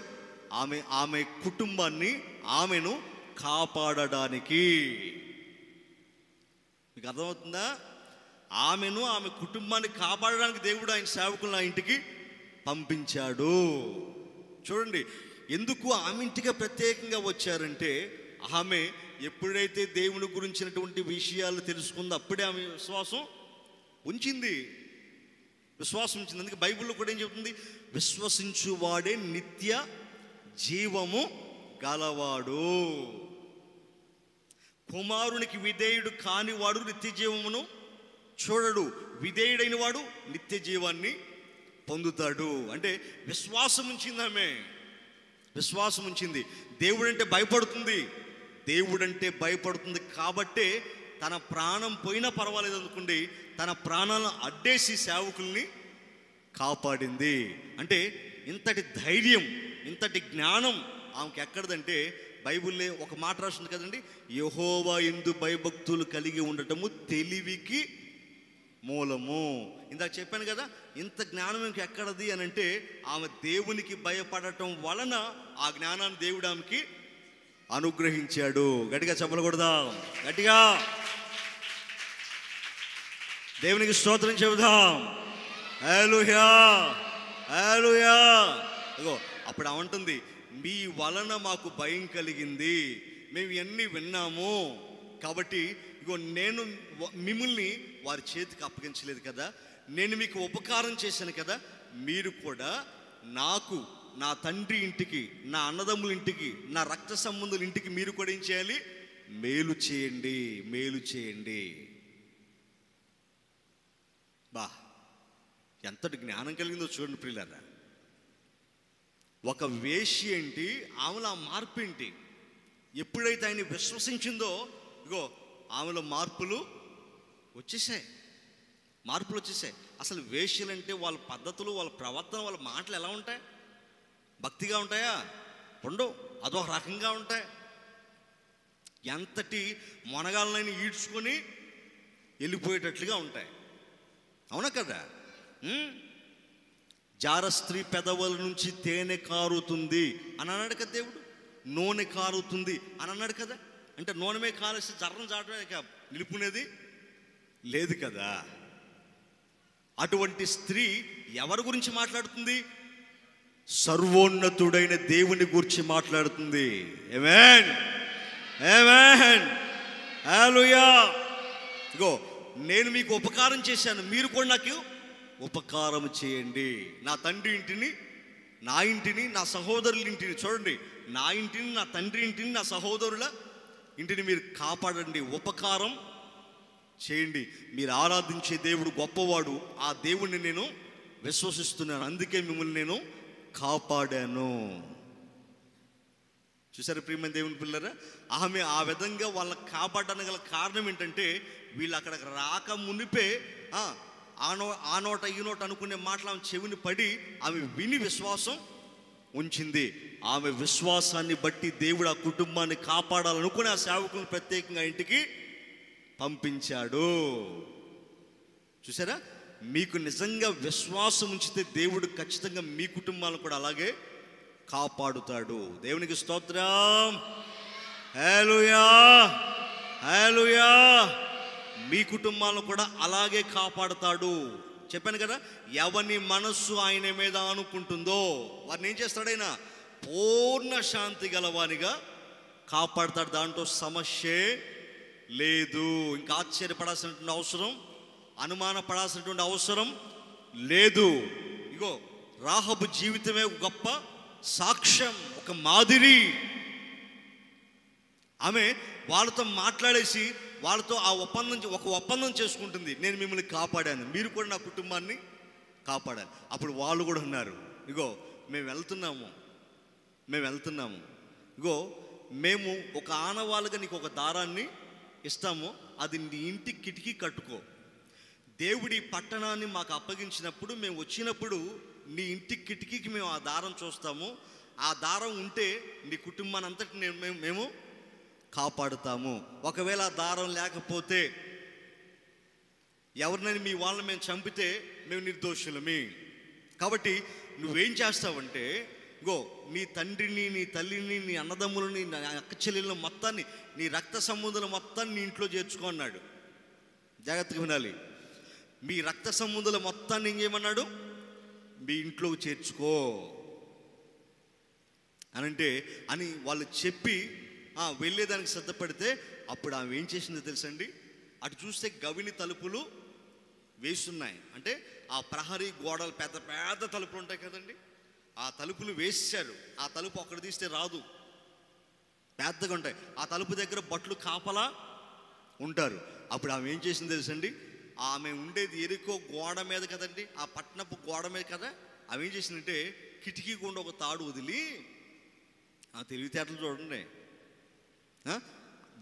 ఆమె కుటుంబాన్ని, ఆమెను కాపాడడానికి. మీకు అర్థమవుతుందా? ఆమెను, ఆమె కుటుంబాన్ని కాపాడడానికి దేవుడు ఆయన సేవకులను ఆ ఇంటికి పంపించాడు. చూడండి, ఎందుకు ఆమె ఇంటికి ప్రత్యేకంగా వచ్చారంటే, ఆమె ఎప్పుడైతే దేవుని గురించినటువంటి విషయాలు తెలుసుకుందో అప్పుడే ఆమె విశ్వాసం ఉంచింది. అందుకే బైబిల్లో కూడా ఏం చెబుతుంది? విశ్వసించువాడే నిత్య జీవము గలవాడు. కుమారునికి విధేయుడు కానివాడు నిత్య జీవమును చూడడు, విధేయుడైన వాడు నిత్య జీవాన్ని పొందుతాడు. అంటే విశ్వాసం ఉంచింది ఆమె, విశ్వాసం ఉంచింది. దేవుడంటే భయపడుతుంది కాబట్టే తన ప్రాణం పోయినా పర్వాలేదు అనుకోండి, తన ప్రాణాలను అడ్డేసి సేవకుల్ని కాపాడింది. అంటే ఇంతటి ధైర్యం, ఇంతటి జ్ఞానం ఆమెకి ఎక్కడదంటే, బైబిల్లో ఒక మాట రాస్తుంది కదండి, యెహోవా యందు భయభక్తులు కలిగి ఉండటము తెలివికి మూలము. ఇందాక చెప్పాను కదా, ఇంత జ్ఞానం ఇంక ఎక్కడది అని అంటే, ఆమె దేవునికి భయపడటం వలన ఆ జ్ఞానాన్ని దేవుడు ఆమెకి అనుగ్రహించాడు. గట్టిగా చెప్పకూడదాం, గట్టిగా దేవునికి స్తోత్రం చెబుదాం. హల్లెలూయా, హల్లెలూయా. ఇగో అప్పుడు అవంటుంది, మీ వలన మాకు భయం కలిగింది, మేము ఇవన్నీ విన్నాము కాబట్టి ఇగో నేను మిమ్మల్ని వారి చేతికి అప్పగించలేదు కదా, నేను మీకు ఉపకారం చేశాను కదా, మీరు కూడా నాకు, నా తండ్రి ఇంటికి, నా అన్నదమ్ముల ఇంటికి, నా రక్త సంబంధుల ఇంటికి మీరు కూడా ఏం చేయాలి? మేలు చేయండి, మేలు చేయండి. బా, ఎంతటి జ్ఞానం కలిగిందో చూడండి ప్రియులారా. ఒక వేశ్య ఏంటి, ఆమెలో ఆ మార్పు ఏంటి? ఎప్పుడైతే ఆయన విశ్వసించిందో ఇగో ఆమెలో మార్పులు వచ్చేసాయి. అసలు వేశ్యలంటే వాళ్ళ పద్ధతులు, వాళ్ళ ప్రవర్తన, వాళ్ళ మాటలు ఎలా ఉంటాయి? భక్తిగా ఉంటాయా? ఉండవు, అదో రకంగా ఉంటాయి. ఎంతటి మొనగాళ్ళని ఈడ్చుకొని వెళ్ళిపోయేటట్లుగా ఉంటాయి, అవునా కదా? జార స్త్రీ పెదవుల నుంచి తేనె కారుతుంది అని అన్నాడు కదా దేవుడు. నూనె కారుతుంది అని అన్నాడు కదా. అంటే నూనె మీద కాలేసి జర్రం చాటమే నిలుపునేది లేదు కదా. అటువంటి స్త్రీ ఎవరి గురించి మాట్లాడుతుంది? సర్వోన్నతుడైన దేవుని గురించి మాట్లాడుతుంది. ఆమేన్, ఆమేన్, హల్లెలూయా. ఇగో నేను మీకు ఉపకారం చేశాను, మీరు కూడా నాకు ఉపకారం చేయండి. నా తండ్రి ఇంటిని, నా ఇంటిని, నా సహోదరుల ఇంటిని, చూడండి, నా ఇంటిని, నా తండ్రి ఇంటిని, నా సహోదరుల ఇంటిని మీరు కాపాడండి, ఉపకారం చేయండి. మీరు ఆరాధించే దేవుడు గొప్పవాడు, ఆ దేవుణ్ణి నేను విశ్వసిస్తున్నాను, అందుకే మిమ్మల్ని నేను కాపాడాను. చూసారు ప్రియమైన దేవుని పిల్లరా, ఆమె ఆ విధంగా వాళ్ళని కాపాడడానికి గల కారణం ఏంటంటే, వీళ్ళు అక్కడికి రాక మునిపే ఆ నోట ఈ నోట అనుకునే మాటలు ఆమె చెవిని పడి ఆమె విని విశ్వాసం ఉంచింది. ఆమె విశ్వాసాన్ని బట్టి దేవుడు ఆ కుటుంబాన్ని కాపాడాలనుకుని ఆ సేవకులను ప్రత్యేకంగా ఇంటికి పంపించాడు. చూసారా, మీకు నిజంగా విశ్వాసం ఉంచితే దేవుడు ఖచ్చితంగా మీ కుటుంబాలను కూడా అలాగే కాపాడుతాడు. దేవునికి స్తోత్రం, హల్లెలూయా, హల్లెలూయా. మీ కుటుంబాలను కూడా అలాగే కాపాడుతాడు. చెప్పాను కదా, ఎవని మనస్సు ఆయన మీద అనుకుంటుందో వారిని ఏం చేస్తాడైనా పూర్ణ శాంతి గలవానిగా కాపాడుతాడు. దాంట్లో సమస్యే లేదు. ఇంకా ఆశ్చర్యపడాల్సినటువంటి అవసరం, అనుమానపడాల్సినటువంటి అవసరం లేదు. ఇగో రాహబు జీవితమే ఒక గొప్ప సాక్ష్యం, ఒక మాదిరి. ఆమె వాళ్ళతో మాట్లాడేసి వాళ్ళతో ఒక ఒప్పందం చేసుకుంటుంది. నేను మిమ్మల్ని కాపాడాను, మీరు కూడా నా కుటుంబాన్ని కాపాడాలి. అప్పుడు వాళ్ళు కూడా ఉన్నారు, ఇగో మేము వెళ్తున్నాము, ఇగో మేము ఒక ఆనవాళ్ళుగా నీకు ఒక దారాన్ని ఇస్తాము, అది నీ ఇంటి కిటికీ కట్టుకో. దేవుడి పట్టణాన్ని మాకు అప్పగించినప్పుడు, మేము వచ్చినప్పుడు నీ ఇంటి కిటికీకి మేము ఆ దారం చూస్తాము. ఆ దారం ఉంటే నీ కుటుంబాన్ని అంతటి మేము కాపాడుతాము. ఒకవేళ ఆ దారం లేకపోతే, ఎవరినైనా మీ వాళ్ళని మేము చంపితే మేము నిర్దోషులమే. కాబట్టి నువ్వేం చేస్తావంటే, ఇగో నీ తండ్రిని, నీ తల్లిని, నీ అన్నదమ్ములని, నీ అక్క చెల్లెళ్ళని మొత్తాన్ని, నీ రక్త సంబంధుల మొత్తాన్ని నీ ఇంట్లో చేర్చుకో అన్నాడు. జాగ్రత్తగా వినాలి. మీ రక్త సంబంధుల మొత్తాన్ని ఏం చేయమన్నాడు? మీ ఇంట్లో చేర్చుకో అనంటే అని వాళ్ళు చెప్పి వెళ్ళేదానికి సిద్ధపడితే, అప్పుడు ఆమె ఏం చేసిందో తెలుసండి? అటు చూస్తే గవిని తలుపులు వేస్తున్నాయి. అంటే ఆ ప్రహరీ గోడలు పెద్ద పెద్ద తలుపులు ఉంటాయి కదండి, ఆ తలుపులు వేసారు. ఆ తలుపు ఒక్కడు తీస్తే రాదు, పెద్దగా ఉంటాయి. ఆ తలుపు దగ్గర భటులు కాపలా ఉంటారు. అప్పుడు ఆమె ఏం చేసింది తెలుసండి? ఆమె ఉండేది ఎరుకో గోడ మీద కదండి, ఆ పట్టణపు గోడ మీద కదా. ఆమె ఏం చేసిందంటే, కిటికీ గుండా ఒక తాడు వదిలి, ఆ తెలివితేటలు చూడండి,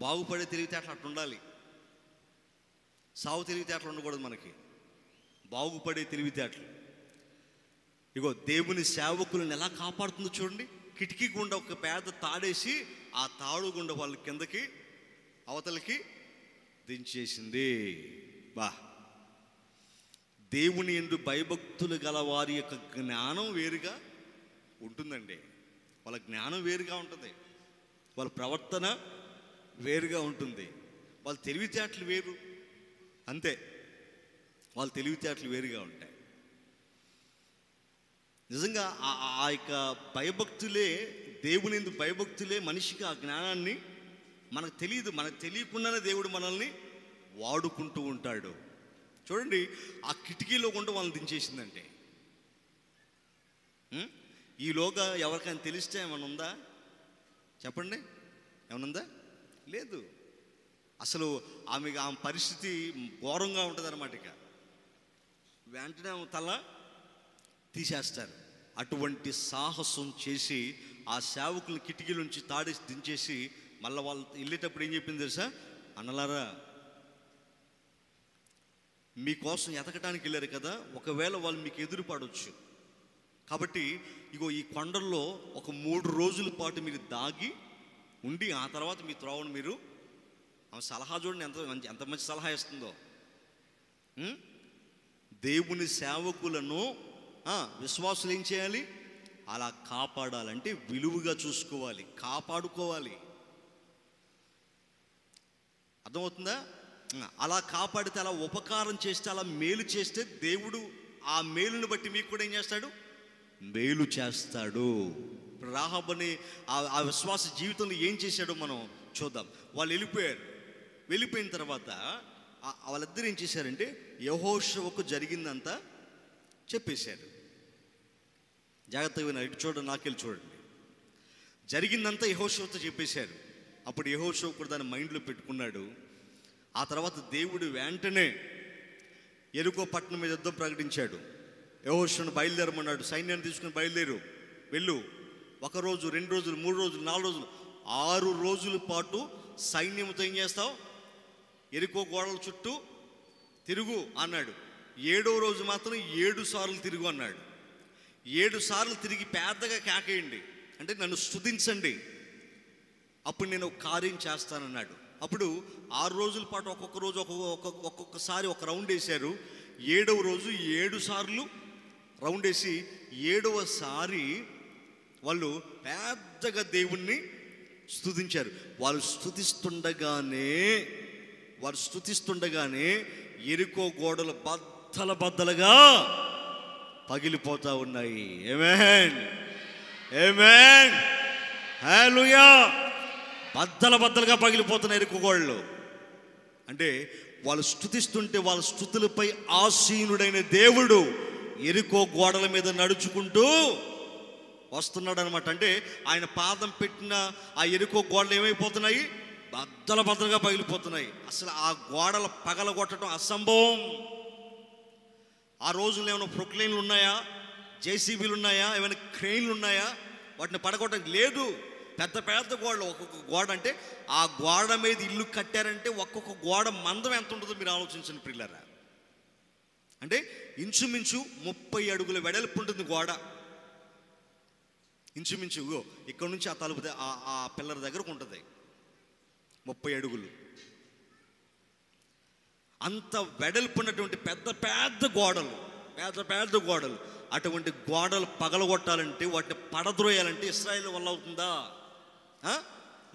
బాగుపడే తెలివితేటలు అట్లా ఉండాలి. సావు తెలివితేటలు ఉండకూడదు మనకి, బాగుపడే తెలివితేటలు. ఇగో దేవుని సేవకులను ఎలా కాపాడుతుందో చూడండి. కిటికీ గుండా ఒక పేద తాడేసి, ఆ తాడు గుండా వాళ్ళ కిందకి అవతలకి దించేసింది. బా, దేవుని యందు భయభక్తులు గల వారి యొక్క జ్ఞానం వేరుగా ఉంటుందండి. వాళ్ళ జ్ఞానం వేరుగా ఉంటుంది, వాళ్ళ ప్రవర్తన వేరుగా ఉంటుంది, వాళ్ళ తెలివితేటలు వేరు, అంతే. వాళ్ళ తెలివితేటలు వేరుగా ఉంటాయి. నిజంగా ఆ యొక్క భయభక్తులే, దేవుని యందు భయభక్తులే మనిషికి ఆ జ్ఞానాన్ని, మనకు తెలియదు, మనకు తెలియకుండానే దేవుడు మనల్ని వాడుకుంటూ ఉంటాడు. చూడండి, ఆ కిటికీలో కొంటూ వాళ్ళని దించేసిందంటే, ఈలోగా ఎవరికైనా తెలిస్తే ఏమైనా ఉందా? చెప్పండి, ఏమైనా ఉందా? లేదు. అసలు ఆమె పరిస్థితి ఘోరంగా ఉంటుంది అన్నమాట. ఇక వెంటనే తల తీసేస్తారు. అటువంటి సాహసం చేసి ఆ సేవకులను కిటికీ నుంచి తాడేసి దించేసి, మళ్ళీ వాళ్ళు వెళ్ళేటప్పుడు ఏం చెప్పింది తెలుసా? అన్నలారా, మీకోసం ఎతకడానికి వెళ్ళారు కదా, ఒకవేళ వాళ్ళు మీకు ఎదురు పడవచ్చు, కాబట్టి ఇగో ఈ కొండల్లో ఒక 3 రోజుల పాటు మీరు దాగి ఉండి, ఆ తర్వాత మీ త్రోవను మీరు, ఆమె సలహా చూడండి, ఎంత మంచి సలహా ఇస్తుందో. దేవుని సేవకులను విశ్వాసులు ఏం చేయాలి? అలా కాపాడాలంటే విలువగా చూసుకోవాలి, కాపాడుకోవాలి. అర్థమవుతుందా? అలా కాపాడితే, అలా ఉపకారం చేస్తే, అలా మేలు చేస్తే దేవుడు ఆ మేలుని బట్టి మీకు కూడా ఏం చేస్తాడు? మేలు చేస్తాడు. రాహాబుని ఆ విశ్వాస జీవితంలో ఏం చేశాడో మనం చూద్దాం. వాళ్ళు వెళ్ళిపోయిన తర్వాత వాళ్ళిద్దరు ఏం చేశారంటే యెహోషువకు జరిగిందంతా చెప్పేశారు. జాగ్రత్తగా విన్నారు, ఇటు చూడండి, నాకెళ్ళి చూడండి. జరిగిందంతా యెహోషువతో చెప్పేశారు. అప్పుడు యెహోషువ కూడా దాన్ని మైండ్లో పెట్టుకున్నాడు. ఆ తర్వాత దేవుడు వెంటనే యెరికో పట్టణం మీద యుద్ధం ప్రకటించాడు. యెహోషువను బయలుదేరమన్నాడు. సైన్యాన్ని తీసుకుని వెళ్ళు. 1 రోజు, 2 రోజులు, 3 రోజులు, 4 రోజులు, 6 రోజుల పాటు సైన్యంతో ఏం చేస్తావు? యెరికో గోడల చుట్టూ తిరుగు అన్నాడు. 7వ రోజు మాత్రం 7 సార్లు తిరుగు అన్నాడు. 7 సార్లు తిరిగి పెద్దగా కేకేయండి, అంటే నన్ను స్తుతించండి, అప్పుడు నేను ఒక కార్యం చేస్తానన్నాడు. అప్పుడు 6 రోజుల పాటు ఒక్కొక్కసారి ఒక రౌండ్ వేశారు. 7వ రోజు 7 సార్లు రౌండ్ వేసి 7వ సారి వాళ్ళు పెద్దగా దేవుణ్ణి స్తుతించారు. వాళ్ళు స్తుతిస్తుండగానే యెరికో గోడలు బద్దలుగా పగిలిపోతా ఉన్నాయి. ఆమేన్, ఆమేన్, హల్లెలూయా. బద్దలుగా పగిలిపోతున్నాయి యెరికో గోడలు. అంటే వాళ్ళు స్తుతిస్తుంటే వాళ్ళ స్తుతులపై ఆసీనుడైన దేవుడు యెరికో గోడల మీద నడుచుకుంటూ వస్తున్నాడు అనమాట. అంటే ఆయన పాదం పెట్టిన ఆ యెరికో గోడలు ఏమైపోతున్నాయి? బద్దలుగా పగిలిపోతున్నాయి. అసలు ఆ గోడల పగలగొట్టడం అసంభవం. ఆ రోజుల్లో ఏమైనా ప్రొక్లైన్లు ఉన్నాయా? జేసీబీలు ఉన్నాయా? ఏమైనా క్రెయిన్లు ఉన్నాయా? వాటిని పడగొట్టడం లేదు. పెద్ద గోడలు, ఒక్కొక్క గోడ, అంటే ఆ గోడ మీద ఇల్లు కట్టారంటే ఒక్కొక్క గోడ మందం ఎంత ఉంటుందో మీరు ఆలోచించండి ప్రియులారా. అంటే ఇంచుమించు 30 అడుగుల వెడల్పు ఉంటుంది గోడ. ఇంచుమించు ఇక్కడ నుంచి ఆ తలుపు ఆ పిల్లర్ దగ్గరకు ఉంటుంది 30 అడుగులు. అంత వెడల్పు ఉన్నటువంటి పెద్ద గోడలు. అటువంటి గోడలు పగలగొట్టాలంటే, వాటిని పడద్రోయాలంటే ఇశ్రాయేలు వల్ల అవుతుందా?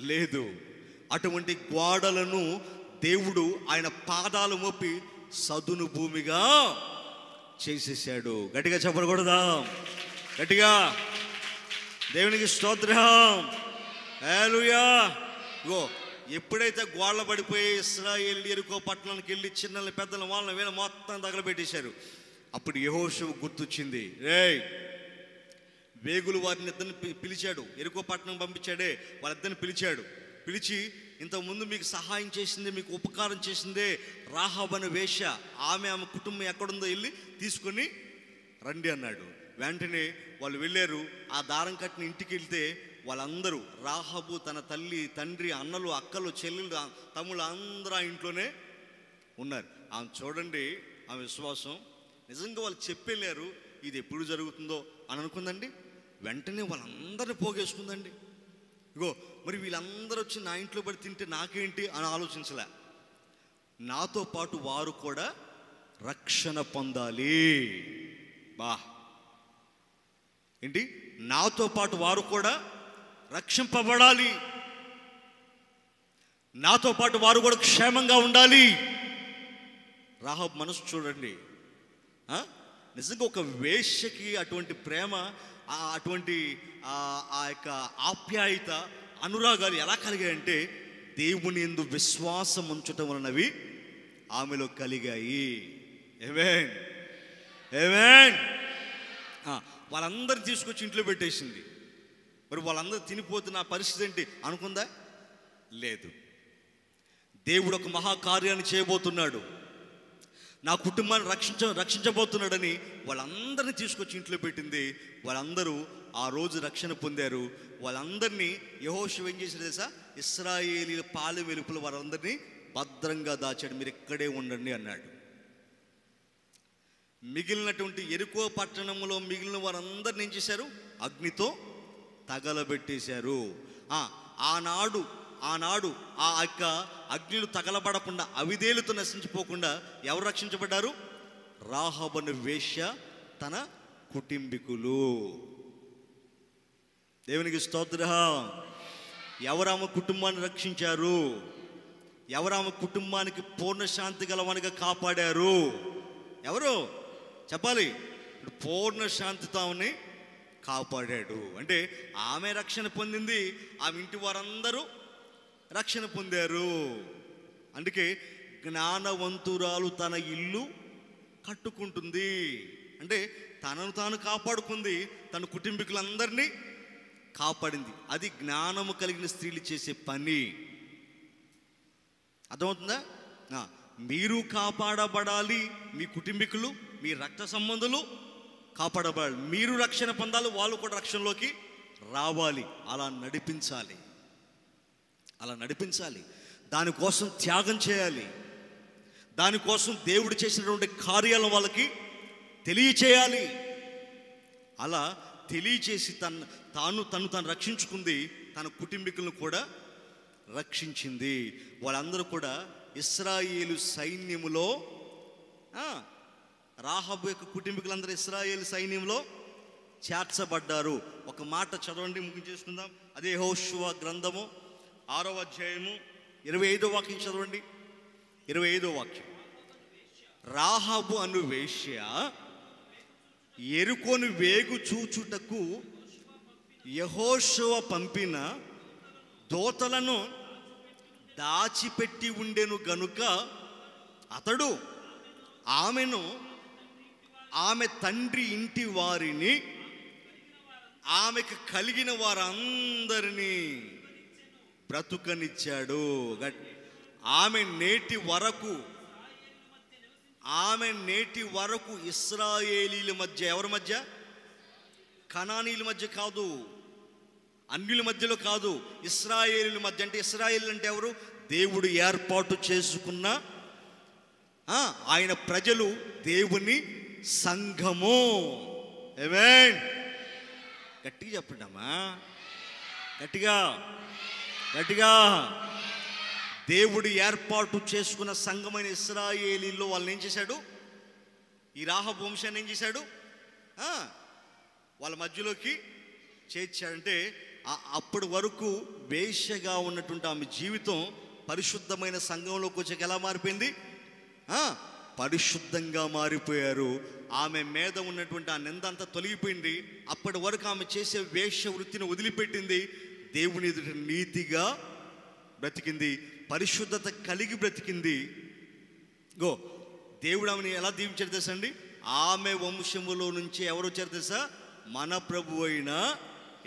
లేదు. అటువంటి గోడలను దేవుడు ఆయన పాదాలు మోపి సదును భూమిగా చేసేసాడు. గట్టిగా చెప్పకూడదా? గట్టిగా దేవునికి స్తోత్రం, హల్లెలూయా. ఎప్పుడైతే గోడలు పడిపోయి ఇశ్రాయేలు యెరికో పట్టణానికి వెళ్ళి చిన్నల్ని పెద్దలు వాళ్ళని వీళ్ళ మొత్తం తగలబెట్టేశారు. అప్పుడు యెహోషువ గుర్తొచ్చింది. వేగులు వారిని ఇద్దరిని పిలిచాడు. యెరికో పట్టణం పంపించాడే, వాళ్ళిద్దరిని పిలిచి ఇంతకుముందు మీకు సహాయం చేసిందే, మీకు ఉపకారం చేసిందే రాహాబు అనే వేశ్య, ఆమె కుటుంబం ఎక్కడుందో వెళ్ళి తీసుకొని రండి అన్నాడు. వెంటనే వాళ్ళు వెళ్ళారు. ఆ దారం కట్టిన ఇంటికి వెళ్తే వాళ్ళందరూ, రాహాబు, తన తల్లి, తండ్రి, అన్నలు, అక్కలు, చెల్లెలు, తమ్ముళ్ళు అందరూ ఆ ఇంట్లోనే ఉన్నారు. ఆమె చూడండి, ఆమె విశ్వాసం. నిజంగా వాళ్ళు చెప్పెళ్ళారు, ఇది ఎప్పుడు జరుగుతుందో అని అనుకుందండి. వెంటనే వాళ్ళందరినీ పోగేసుకుందండి. మరి వీళ్ళందరూ వచ్చి నా ఇంట్లో పడి తింటే నాకేంటి అని ఆలోచించలే. నాతో పాటు వారు కూడా రక్షణ పొందాలి. ఏంటి? నాతో పాటు వారు కూడా రక్షింపబడాలి, నాతో పాటు వారు కూడా క్షేమంగా ఉండాలి. రాహాబు మనసు చూడండి. నిజంగా ఒక వేశ్యకి అటువంటి ప్రేమ, అటువంటి ఆ యొక్క ఆప్యాయత, అనురాగాలు ఎలా కలిగాయంటే దేవుని యందు విశ్వాసం ఉంచటం వలనవి ఆమెలో కలిగాయి. ఆమేన్, ఆమేన్. వాళ్ళందరిని తీసుకొచ్చి ఇంట్లో పెట్టేసింది. మరి వాళ్ళందరూ తినిపోతే నా పరిస్థితి ఏంటి అనుకుందా? లేదు. దేవుడు ఒక మహాకార్యాన్ని చేయబోతున్నాడు, నా కుటుంబాన్ని రక్షించబోతున్నాడని వాళ్ళందరినీ తీసుకొచ్చి ఇంట్లో పెట్టింది. వాళ్ళందరూ ఆ రోజు రక్షణ పొందారు. వాళ్ళందరినీ యెహోషువ ఏం చేశాడు తెలుసా? ఇశ్రాయేలీయుల పాలెం వెలుపల వారందరినీ భద్రంగా దాచాడు. మీరు ఇక్కడే ఉండండి అన్నాడు. మిగిలినటువంటి యెరికో పట్టణంలో మిగిలిన వారందరిని ఏం చేశారు? అగ్నితో తగలబెట్టేశారు. ఆనాడు ఆ యొక్క అగ్నిలు తగలబడకుండా, అవిధేయులతో నశించిపోకుండా ఎవరు రక్షించబడ్డారు? రాహాబు అనే వేశ్య, తన కుటుంబీకులు. దేవునికి స్తోత్రం. ఎవరు ఆమె కుటుంబాన్ని రక్షించారు? ఎవరు ఆమె కుటుంబానికి పూర్ణ శాంతి గలవానిగా కాపాడారు? ఎవరు చెప్పాలి? పూర్ణ శాంతితో ఆమెని కాపాడాడు. అంటే ఆమె రక్షణ పొందింది, ఆమె ఇంటి వారందరూ రక్షణ పొందారు. అందుకే జ్ఞానవంతురాలు తన ఇల్లు కట్టుకుంటుంది. అంటే తనను తాను కాపాడుకుంది, తన కుటుంబీకులందరినీ కాపాడింది. అది జ్ఞానము కలిగిన స్త్రీలు చేసే పని. అర్థమవుతుందా? మీరు కాపాడబడాలి, మీ కుటుంబీకులు, మీ రక్త సంబంధులు కాపాడబడాలి, మీరు రక్షణ పొందాలి, వాళ్ళు కూడా రక్షణలోకి రావాలి. అలా నడిపించాలి, అలా నడిపించాలి. దానికోసం త్యాగం చేయాలి. దానికోసం దేవుడు చేసినటువంటి కార్యాలను వాళ్ళకి తెలియచేయాలి. అలా తెలియచేసి తను రక్షించుకుంది, తన కుటుంబీకులను కూడా రక్షించింది. వాళ్ళందరూ కూడా ఇశ్రాయేలు సైన్యములో, రాహాబు యొక్క కుటుంబీకులందరూ ఇశ్రాయేలు సైన్యంలో చేర్చబడ్డారు. ఒక మాట చదవండి, ముగించేసుకుందాం. అదే యెహోషువ గ్రంథము 6వ అధ్యాయము 25వ వాక్యం చదవండి. 25వ వాక్యం. రాహాబు అను వేశ్య ఎరుకోను వేగు చూచుటకు యెహోషువ పంపిన దోతలను దాచిపెట్టి ఉండెను గనుక అతడు ఆమెను, ఆమె తండ్రి ఇంటి వారిని, ఆమెకు కలిగిన వారందరినీ బ్రతుకనిచ్చాడు. ఆమె నేటి వరకు ఇశ్రాయేలీల మధ్య, ఎవరి మధ్య? కనానీయుల మధ్య కాదు, అన్యుల మధ్యలో కాదు, ఇశ్రాయేలీల మధ్య. అంటే ఇశ్రాయేలు అంటే ఎవరు? దేవుడు ఏర్పాటు చేసుకున్న ఆయన ప్రజలు, దేవుని సంఘము. ఆమేన్. గట్టిగా చెప్పండి అమ్మా, గట్టిగా గట్టిగా. దేవుడు ఏర్పాటు చేసుకున్న సంఘమైన ఇశ్రాయేలీలో వాళ్ళని ఏం చేశాడు? ఈ రాహాబు వంశాన్ని ఏం చేశాడు? వాళ్ళ మధ్యలోకి చేర్చాడంటే అప్పటి వరకు వేశ్యగా ఉన్నటువంటి ఆమె జీవితం పరిశుద్ధమైన సంఘంలోకి వచ్చాక ఎలా మారిపోయింది? పరిశుద్ధంగా మారిపోయారు. ఆమె మీద ఉన్నటువంటి ఆ నింద అంతా తొలగిపోయింది. అప్పటి వరకు ఆమె చేసే వేశ్య వృత్తిని వదిలిపెట్టింది. దేవుని ఎదుట నీతిగా బ్రతికింది, పరిశుద్ధత కలిగి బ్రతికింది. దేవుడు ఆమెను ఎలా దీవించాడు తెలుసా అండి? ఆమె వంశములో నుంచి ఎవరు వచ్చారు తెలుసా? మన ప్రభు అయిన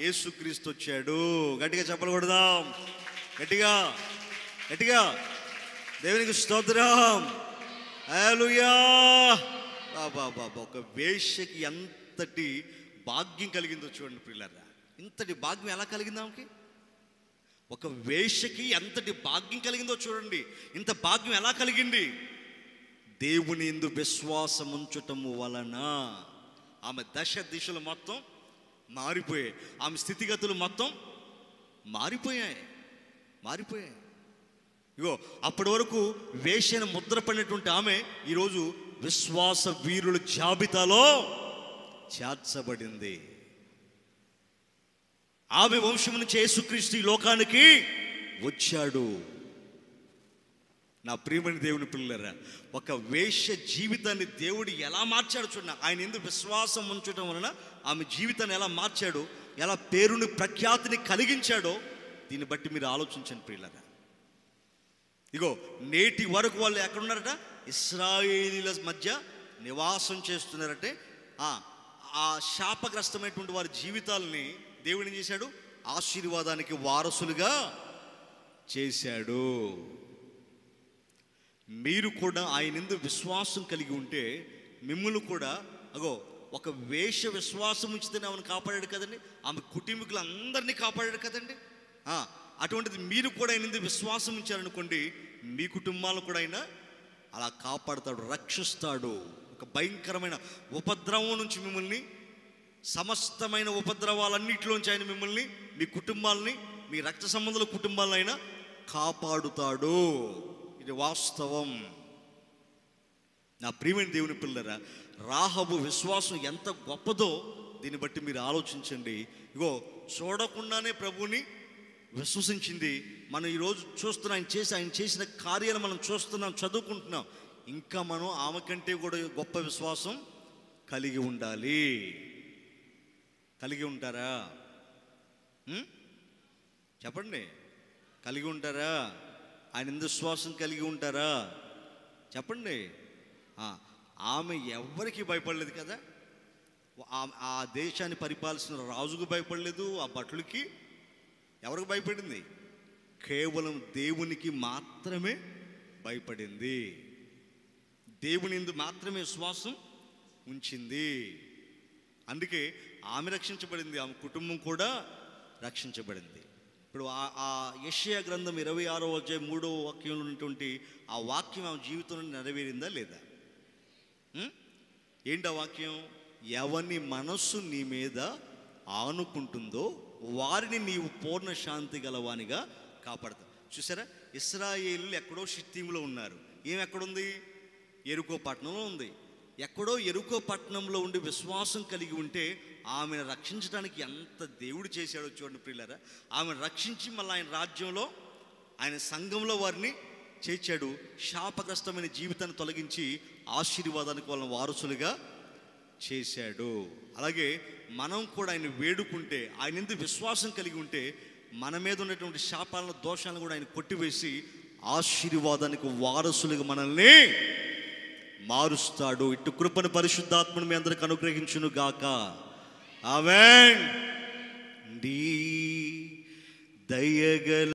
యేసుక్రీస్తు వచ్చాడు. గట్టిగా చెప్పకూడదాం, గట్టిగా గట్టిగా. దేవునికి స్తోత్రం, హల్లెలూయా. బాబా, ఒక వేశ్యకి ఎంతటి భాగ్యం కలిగిందో చూడండి ప్రియులారా. ఇంతటి భాగ్యం ఎలా కలిగింది ఆమెకి? ఒక వేశ్యకి ఎంతటి భాగ్యం కలిగిందో చూడండి. ఇంత భాగ్యం ఎలా కలిగింది? దేవుని యందు విశ్వాసం ఉంచటము వలన. ఆమె దిశలు మొత్తం మారిపోయాయి, ఆమె స్థితిగతులు మొత్తం మారిపోయాయి. అప్పటి వరకు వేశ్యను ముద్రపడినటువంటి ఆమె ఈరోజు విశ్వాస వీరుల జాబితాలో చేర్చబడింది. ఆమె వంశం నుంచి యేసుక్రీస్తు ఈ లోకానికి వచ్చాడు. నా ప్రియమైన దేవుని పిల్లరా, ఒక వేశ్య జీవితాన్ని దేవుడు ఎలా మార్చాడు చూడండి. ఆయన ఎందుకు విశ్వాసం ఉంచడం వలన ఆమె జీవితాన్ని ఎలా మార్చాడు, ఎలా పేరుని ప్రఖ్యాతిని కలిగించాడో దీన్ని బట్టి మీరు ఆలోచించండి ప్రియులారా. నేటి వరకు వాళ్ళు ఎక్కడున్నారట? ఇశ్రాయేలీల మధ్య నివాసం చేస్తున్నారంటే ఆ శాపగ్రస్తమైనటువంటి వారి జీవితాలని దేవుడు ఏం చేశాడు? ఆశీర్వాదానికి వారసులుగా చేశాడు. మీరు కూడా ఆయన యందు విశ్వాసం కలిగి ఉంటే మిమ్మల్ని కూడా ఒక వేశ్య విశ్వాసం ఉంచితేనే ఆమెను కాపాడాడు కదండి, ఆమె కుటుంబీకులందరినీ కాపాడాడు కదండి. అటువంటిది మీరు కూడా ఆయన యందు విశ్వాసం ఉంచారనుకోండి, మీ కుటుంబాలను కూడా ఆయన అలా కాపాడుతాడు, రక్షిస్తాడు. ఒక భయంకరమైన ఉపద్రవం నుంచి మిమ్మల్ని, సమస్తమైన ఉపద్రవాలన్నిటిలోంచి ఆయన మిమ్మల్ని, మీ కుటుంబాలని, మీ రక్త సంబంధుల కుటుంబాలను ఆయన కాపాడుతాడు. ఇది వాస్తవం. నా ప్రియమైన దేవుని పిల్లరా, రాహాబు విశ్వాసం ఎంత గొప్పదో దీన్ని బట్టి మీరు ఆలోచించండి. ఇగో చూడకుండానే ప్రభువుని విశ్వసించింది. మనం ఈరోజు చూస్తున్నాం, ఆయన చేసిన కార్యాలు మనం చూస్తున్నాం, చదువుకుంటున్నాం. ఇంకా మనం ఆమె కంటే కూడా గొప్ప విశ్వాసం కలిగి ఉండాలి. కలిగి ఉంటారా? చెప్పండి, కలిగి ఉంటారా? ఆయన విశ్వాసం కలిగి ఉంటారా? చెప్పండి. ఆమె ఎవరికి భయపడలేదు కదా. ఆ దేశాన్ని పరిపాలిస్తున్న రాజుకు భయపడలేదు, ఆ భటులకి. ఎవరికి భయపడింది? కేవలం దేవునికి మాత్రమే భయపడింది. దేవుని యందు మాత్రమే విశ్వాసం ఉంచింది. అందుకే ఆమె రక్షించబడింది, ఆమె కుటుంబం కూడా రక్షించబడింది. ఇప్పుడు ఆ యెషయా గ్రంథం 26వ అధ్యాయం 3వ వాక్యంలో ఉన్నటువంటి ఆ వాక్యం ఆమె జీవితంలో నెరవేరిందా లేదా? ఏంటి ఆ వాక్యం? ఎవని మనస్సు నీ మీద ఆనుకుంటుందో వారిని నీవు పూర్ణ శాంతి గలవానిగా కాపాడతావు. చూసారా, ఇశ్రాయేలీయులు ఎక్కడో షిత్తీములో ఉన్నారు. ఎక్కడుంది? యెరికో పట్టణంలో ఉంది. ఎక్కడో యెరికో పట్టణంలో ఉండి విశ్వాసం కలిగి ఉంటే ఆమెను రక్షించడానికి ఎంత దేవుడు చేశాడో చూడండి ప్రియులారా. ఆమెను రక్షించి మళ్ళీ ఆయన రాజ్యంలో, ఆయన సంఘంలో వారిని చేర్చాడు. శాపగ్రస్తమైన జీవితాన్ని తొలగించి ఆశీర్వాదానికి వాళ్ళని వారసులుగా చేశాడు. అలాగే మనం కూడా ఆయన వేడుకుంటే, ఆయన ఎందుకు విశ్వాసం కలిగి ఉంటే మన మీద ఉన్నటువంటి శాపాలను, దోషాలను కూడా ఆయన కొట్టివేసి ఆశీర్వాదానికి వారసులుగా మనల్ని మారుస్తాడు. ఇటు కృపను పరిశుద్ధాత్మను మీ అందరికి అనుగ్రహించును గాక. ఆమేన్. దయగల